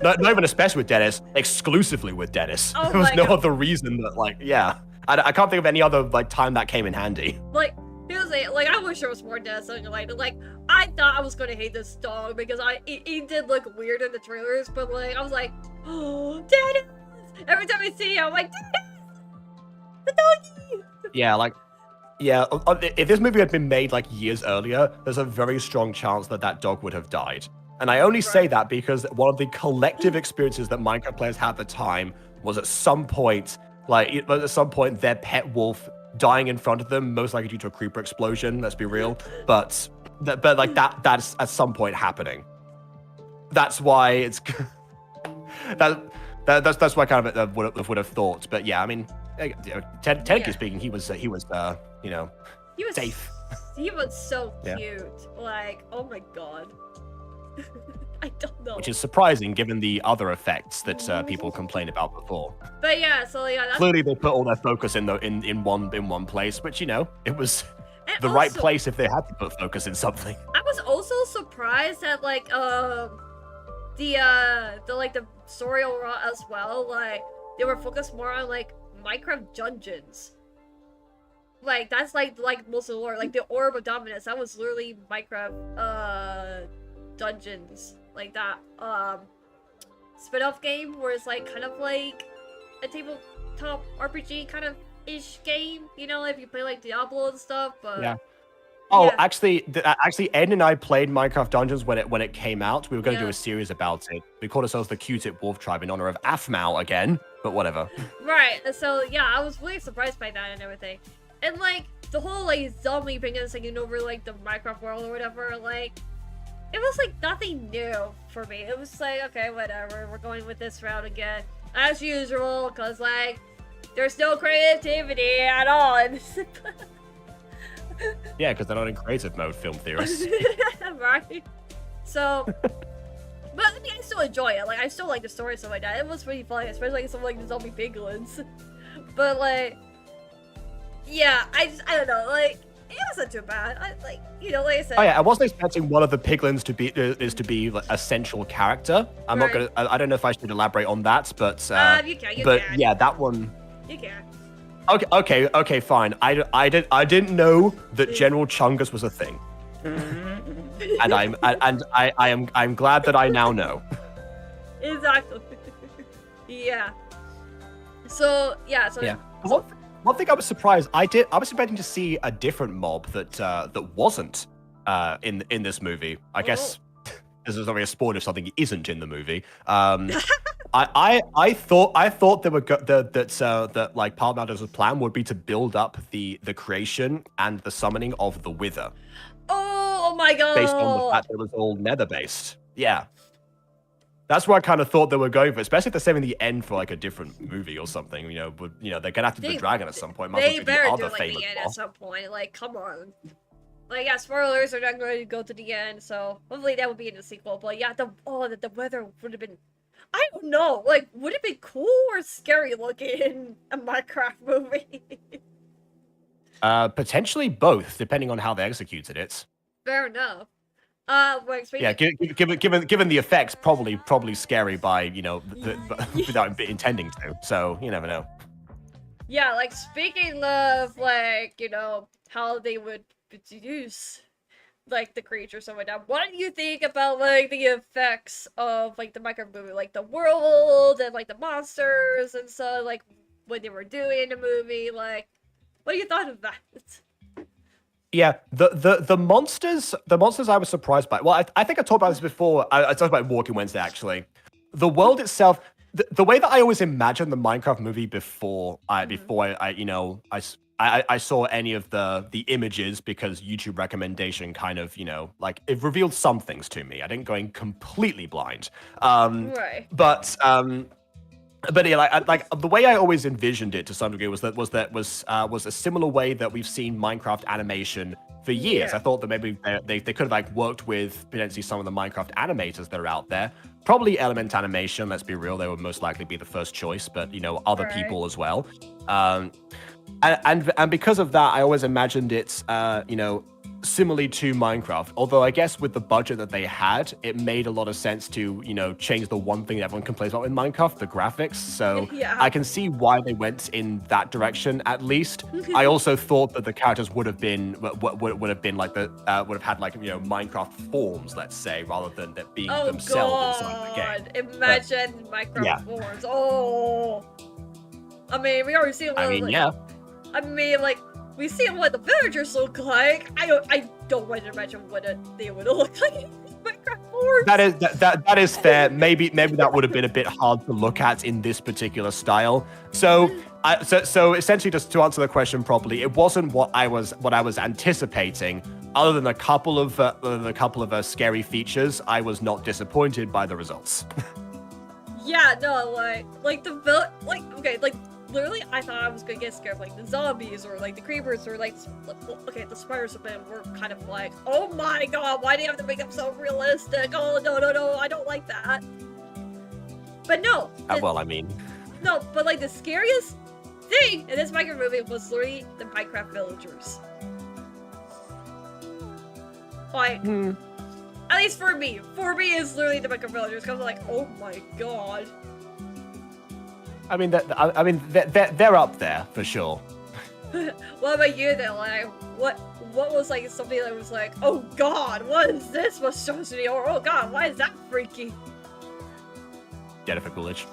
not even especially with Dennis, exclusively with Dennis. Oh there was no God. other reason that, like, I can't think of any other like time that came in handy. Like, I wish there was more Dennis. Like, I thought I was gonna hate this dog because he did look weird in the trailers, but like, I was like, oh, Dennis! Every time I see him, I'm like, Dennis! The doggy! Yeah, if this movie had been made like years earlier, there's a very strong chance that dog would have died. And I only say that because one of the collective experiences that Minecraft players had at the time was at some point their pet wolf dying in front of them, most likely due to a creeper explosion, let's be real. But like that's at some point happening. That's why it's that's why I kind of would have thought. But yeah, I mean, technically speaking, he was you know, he was safe. He was so cute. Like, oh my God. I don't know. Which is surprising given the other effects that people complained about before. But yeah, so yeah, that's... Clearly they put all their focus in one place, which, you know, it was the right place if they had to put focus in something. I was also surprised that like the story overall as well, like they were focused more on like Minecraft dungeons. Like that's like most of the lore, like the Orb of Dominance, that was literally Minecraft dungeons, like that spin-off game where it's like kind of like a tabletop RPG kind of ish game. You know, if you play like Diablo and stuff. But Yeah. Oh, yeah. actually, Ed and I played Minecraft Dungeons when it came out. We were going to do Yeah. a series about it. We called ourselves the Q-Tip Wolf Tribe in honor of Aphmau again, but whatever. Right. So yeah, I was really surprised by that and everything, and like the whole like zombie thing is taking over like the Minecraft world or whatever. Like, it was like nothing new for me. It was like, okay, whatever. We're going with this route again, as usual, because like there's no creativity at all. And Yeah, because they're not in creative mode, film theorists. right. So, but I mean, I still enjoy it. Like, I still like the story and stuff like that. It was pretty funny, especially like some like the zombie piglins. But like, yeah, I don't know. Like, it wasn't too bad. Like I said. Oh yeah, I wasn't expecting one of the piglins to be like, a central character. I'm not gonna. I don't know if I should elaborate on that, but You can. yeah, that one. You can. Okay, fine. I didn't know that General Chungus was a thing, and I'm glad that I now know. Exactly. Yeah. So yeah. One thing I was surprised. I was expecting to see a different mob that wasn't in this movie. I guess this is already a spoiler if something isn't in the movie. I thought there were that like Palmados's plan would be to build up the creation and the summoning of the Wither. Oh my god! Based on the fact that it was all Nether based. Yeah. That's where I kind of thought they were going for, especially if they're saving the end for like a different movie or something. They're gonna have to do the dragon at some point. Might as well They do better the do other like famous the end boss. at some point. Like, come on. Like, yeah, spoilers are not going to go to the end, so hopefully that will be in the sequel. But yeah, the weather would have been, I don't know, like, would it be cool or scary looking in a Minecraft movie? Potentially both, depending on how they executed it. Fair enough. Yeah, given the effects, probably scary by without intending to. So you never know. Yeah, like speaking of like how they would produce like the creatures and whatnot. What do you think about like the effects of like the Minecraft movie, like the world and like the monsters and so like what they were doing in the movie? Like, what do you thought of that? Yeah, the monsters I was surprised by. Well, I think I talked about this before. I talked about Walking Wednesday actually. The world itself, the way that I always imagined the Minecraft movie before I saw any of the images, because YouTube recommendation kind of like it revealed some things to me. I didn't go in completely blind. Right. But yeah, like the way I always envisioned it to some degree was a similar way that we've seen Minecraft animation for years. Yeah. I thought that maybe they could have like worked with potentially some of the Minecraft animators that are out there. Probably Element Animation. Let's be real, they would most likely be the first choice, but other Right. people as well. And because of that, I always imagined it similarly to Minecraft. Although I guess with the budget that they had, it made a lot of sense to change the one thing that everyone complains about in Minecraft, the graphics. So Yeah. I can see why they went in that direction at least. I also thought that the characters would have been like would have had like Minecraft forms, let's say, rather than that being themselves inside the game. Imagine Minecraft forms. Oh, I mean, we already see. I mean, like, we see what the villagers look like. I don't want to imagine what they would look like in Minecraft forms. That is fair. Maybe that would have been a bit hard to look at in this particular style. So essentially, just to answer the question properly, it wasn't what I was anticipating. Other than a couple of scary features, I was not disappointed by the results. Yeah, no, like literally, I thought I was gonna get scared of like the zombies or like the creepers or like the spiders were kind of like, oh my god, why do you have to make them so realistic? Oh no, I don't like that. But no. No, but like the scariest thing in this Minecraft movie was literally the Minecraft villagers. Like, at least for me it's literally the Minecraft villagers because I'm like, oh my god. I mean, they're up there for sure. What about you then? Like, what was like something that was like, oh god, what is this monstrosity? Or oh god, why is that freaky? Jennifer Coolidge.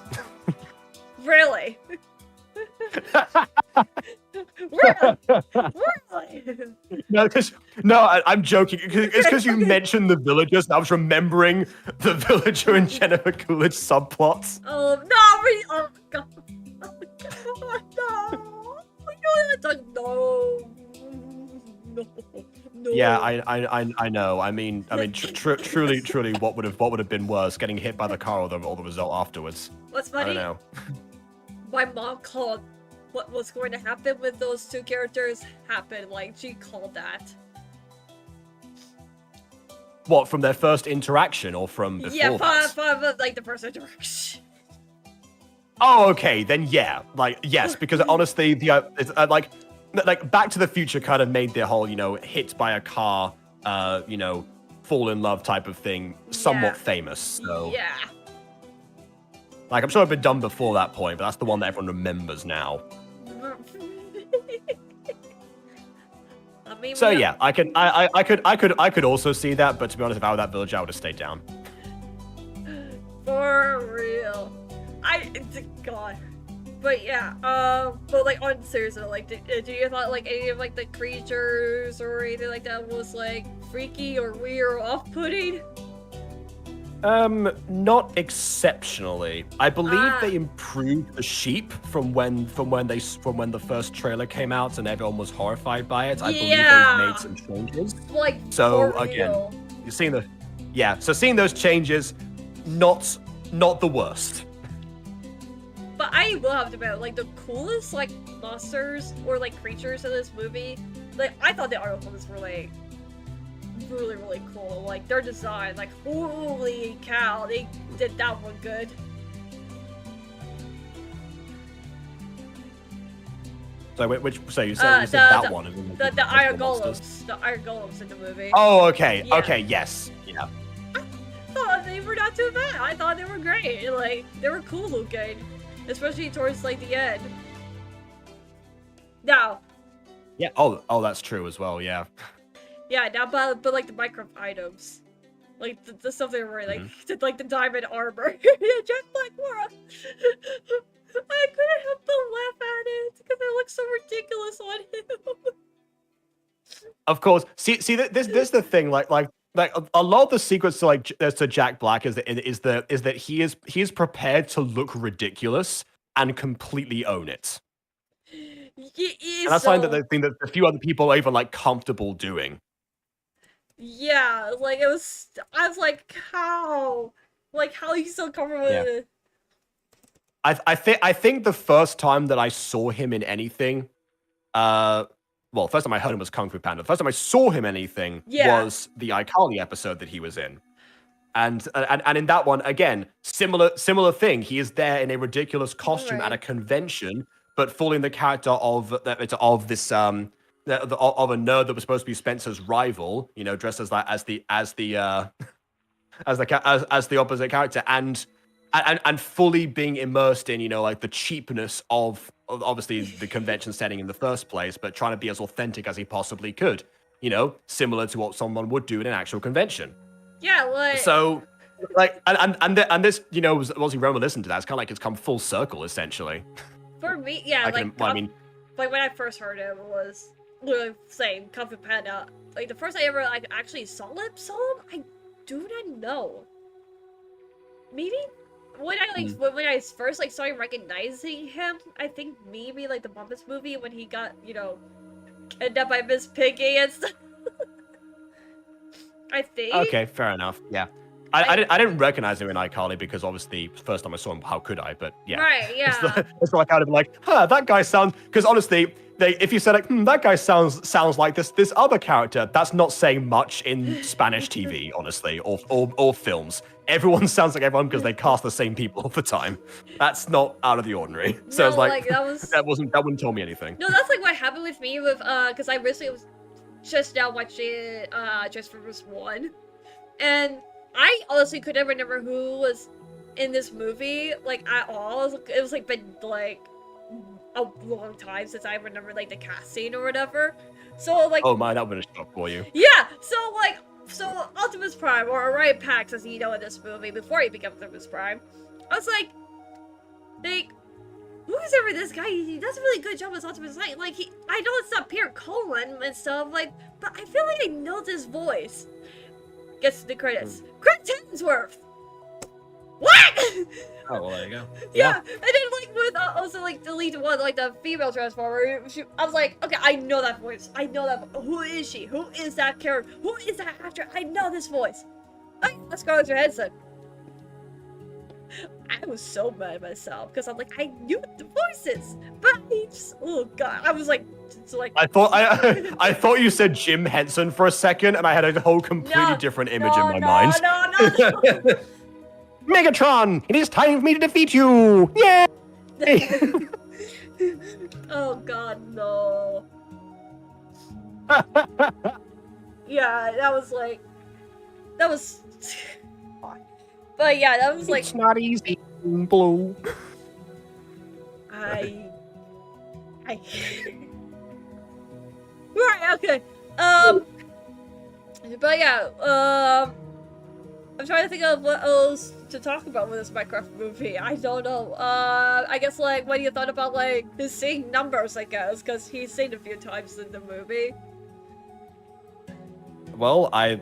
Really? Really? Really? I'm joking. It's because you mentioned the villagers, and I was remembering the villager and Jennifer Coolidge subplots. Oh no! Oh god! Oh god! No! No! No! No! Yeah, I know. I mean, truly, what would have been worse, getting hit by the car or the result afterwards? What's I funny? don't know. My mom called what was going to happen with those two characters happen. Like, she called that. What, from their first interaction or from before Yeah, that? from like the first interaction. Oh, okay, then yeah, like yes, because honestly, it's, like Back to the Future kind of made the whole hit by a car, fall in love type of thing somewhat famous. So Yeah. like I'm sure it'd been done before that point, but that's the one that everyone remembers now. I mean, So yeah, I could also see that, but to be honest, if I were that village, I would have stayed down. For real. God. But yeah, but like on serious note, like, do you thought like any of like the creatures or anything like that was like freaky or weird or off-putting? Not exceptionally. I believe Ah. they improved the sheep from when the first trailer came out and everyone was horrified by it. I believe Yeah. they've made some changes. Like, So for again, real. you're seeing seeing those changes, not the worst. But I will have to admit, like, the coolest, like, monsters or, like, creatures in this movie, like, I thought the articles were, like, really, really cool. Like, their design, like, holy cow, they did that one good. So you said that one? The iron golems. The iron golems in the movie. Oh, okay. Yeah. Okay, yes. Yeah. I thought they were not too bad. I thought they were great. Like, they were cool looking. Especially towards, like, the end. Now. Yeah. Oh, that's true as well. Yeah. Yeah, now, but like, the Minecraft items. Like, the stuff they were wearing, like the diamond armor. Yeah, Jack Black World. I couldn't help but laugh at it, because it looks so ridiculous on him. Of course. See, this is the thing. Like a lot of the secrets to Jack Black is that he is prepared to look ridiculous and completely own it. And that's something that a few other people are even like comfortable doing. Yeah, like I was like, how you so comfortable with it? I think the first time that I saw him in anything, first time I heard him was Kung Fu Panda. The first time I saw him in anything was the iCarly episode that he was in. And in that one, again, similar thing. He is there in a ridiculous costume at a convention, but fooling the character of this of a nerd that was supposed to be Spencer's rival, dressed as the opposite character, and fully being immersed in, like the cheapness of obviously the convention setting in the first place, but trying to be as authentic as he possibly could, similar to what someone would do in an actual convention. Yeah, like so, like, and this, was obviously reminiscent to that. It's kind of like it's come full circle, essentially. for me, yeah, like when I first heard it was literally saying Kung Fu Panda. Like the first I ever actually saw him, I do not know. Maybe when I when I first started recognizing him, I think maybe like the Muppets movie when he got kidnapped by Miss Piggy and stuff. I think. Okay, fair enough. Yeah, I didn't recognize him in iCarly because obviously first time I saw him, how could I? But yeah, right, yeah. It's like I'd have been like, that guy sounds. Because honestly, if you said like, that guy sounds like this other character, that's not saying much in Spanish TV, honestly, or films. Everyone sounds like everyone because they cast the same people all the time. That's not out of the ordinary. So no, it's like that wouldn't tell me anything. No, that's like what happened with me with because I recently was just now watching Transformers 1, and I honestly could never remember who was in this movie like at all. It was like been like a long time since I remember like the casting or whatever. So like, oh my, that would have shocked for you. Yeah, so Optimus Prime, or Orion Pax as you know in this movie before he becomes Optimus Prime, I was like whoever this guy, he does a really good job with Ultimate Sight. Like, I know it's not Pierre Colin and stuff, like, but I feel like I know this voice. Gets to the credits. Chris Hemsworth! What? Oh, well, there you go. Yeah, and then like with also like the lead one, like the female Transformer, I was like, okay, I know that voice. I know that. Who is she? Who is that character? Who is that actor? I know this voice. Okay, let's go with your headset. I was so mad at myself because I'm like, I knew the voices, but I just, oh god, I was like, I thought you said Jim Henson for a second, and I had a whole completely different image in my mind. No. Megatron, it is time for me to defeat you! Yay! Oh god, no. Yeah, that was like, that was. But yeah, that was like. It's not easy, Blue. I. Right, okay. But yeah, I'm trying to think of what else to talk about with this Minecraft movie. I don't know. I guess like what do you thought about like his saying numbers? I guess because he's saying a few times in the movie. Well, I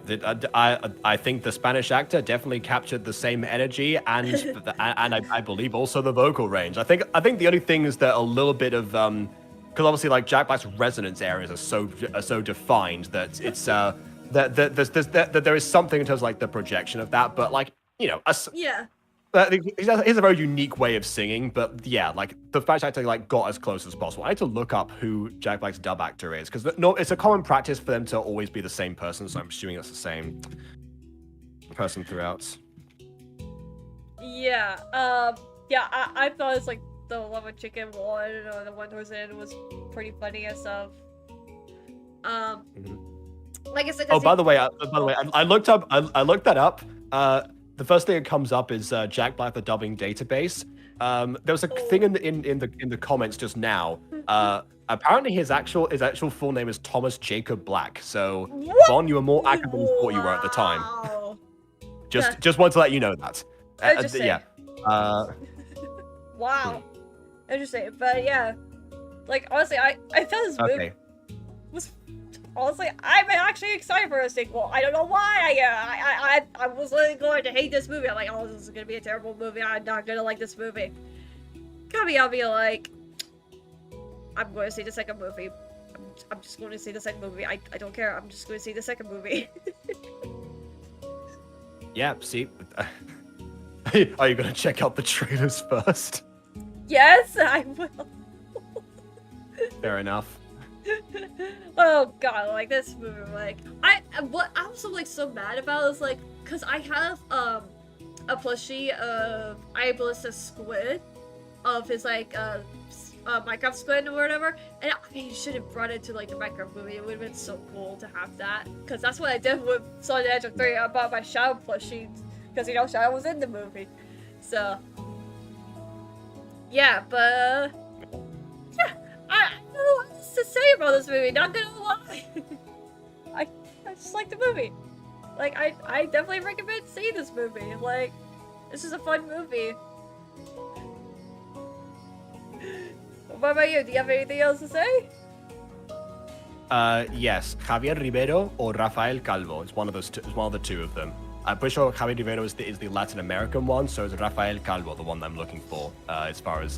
think the Spanish actor definitely captured the same energy and I believe also the vocal range. I think the only thing is that a little bit of because obviously like Jack Black's resonance areas are so defined that it's that there is something in terms of like the projection of that, but like you know Yeah. he has a very unique way of singing, but yeah, like the Spanish actor like got as close as possible. I had to look up who Jack Black's dub actor is because no, it's a common practice for them to always be the same person. So I'm assuming it's the same person throughout. Yeah. Yeah. I thought it's like the one with chicken one or the one towards the end was pretty funny and stuff. Like I said. Oh, by the way, I looked that up. The first thing that comes up is Jack Black, the dubbing database. There was a thing in the comments just now. Apparently, his actual full name is Thomas Jacob Black. So, Vaughn, you were more active than you thought you were at the time. Just wanted to let you know that. Yeah. Wow. Interesting, but yeah, like honestly, I thought this movie was. Honestly, I'm actually excited for a sequel. I don't know why. I was really going to hate this movie. I'm like, oh, this is gonna be a terrible movie. I'm not gonna like this movie. I'll be like, I'm going to see the second movie. I'm just going to see the second movie. I don't care. I'm just going to see the second movie. Yeah. See, are you gonna check out the trailers first? Yes, I will. Fair enough. Oh god, like this movie, like what I'm also like so mad about is like because I have a plushie of Ibalista Squid of his like Minecraft Squid or whatever, and I should have brought it to like the Minecraft movie. It would have been so cool to have that because that's what I did with Sonic the Hedgehog 3. I bought my Shadow plushie because you know Shadow was in the movie, so yeah, but yeah. I don't know what else to say about this movie, not gonna lie. I just like the movie. Like, I definitely recommend seeing this movie. Like, this is a fun movie. What about you? Do you have anything else to say? Yes, Javier Rivero or Rafael Calvo. It's one of those. It's one of the two of them. I'm pretty sure Javier Rivero is the Latin American one, so it's Rafael Calvo, the one that I'm looking for. As far as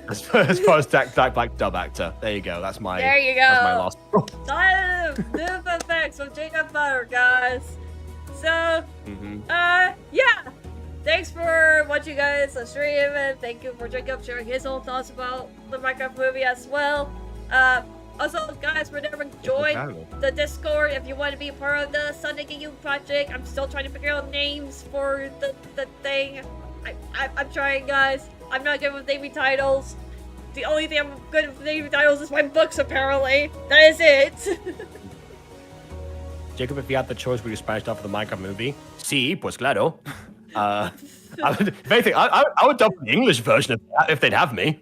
As far as Jack Black dub actor, there you go. That's my. There you go. That's my last. Time new effects from Jacob Butter, guys. So, yeah. Thanks for watching, guys. The stream, and thank you for Jacob sharing his own thoughts about the Minecraft movie as well. Also, guys, remember join the Discord if you want to be part of the Sunday EU project. I'm still trying to figure out names for the thing. I'm trying, guys. I'm not good with naming titles. The only thing I'm good with naming titles is my books, apparently. That is it. Jacob, if you had the choice, would you Spanish dub for the Minecraft movie? Sí, pues claro. If anything, I would dub the English version if they'd have me.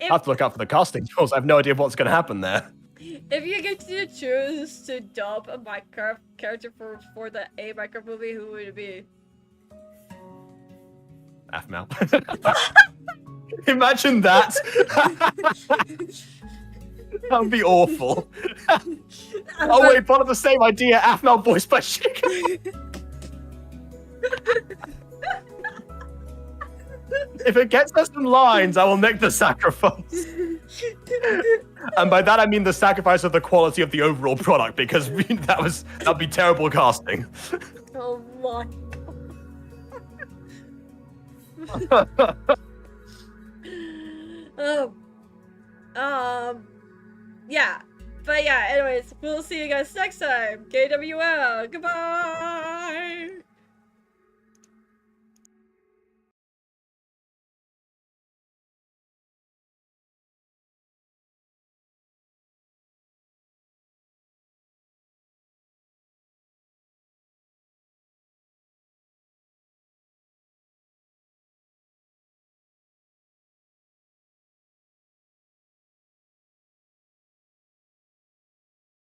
I have to look out for the casting calls. I have no idea what's going to happen there. If you get to choose to dub a Minecraft character for the Minecraft movie, who would it be? F-Mel. Imagine that. That would be awful. Oh wait, part of the same idea. F-Mel voiced by Chica. If it gets us some lines, I will make the sacrifice. And by that I mean the sacrifice of the quality of the overall product, because that'd be terrible casting. Oh my. Yeah. But yeah, anyways, we'll see you guys next time. KWL. Goodbye.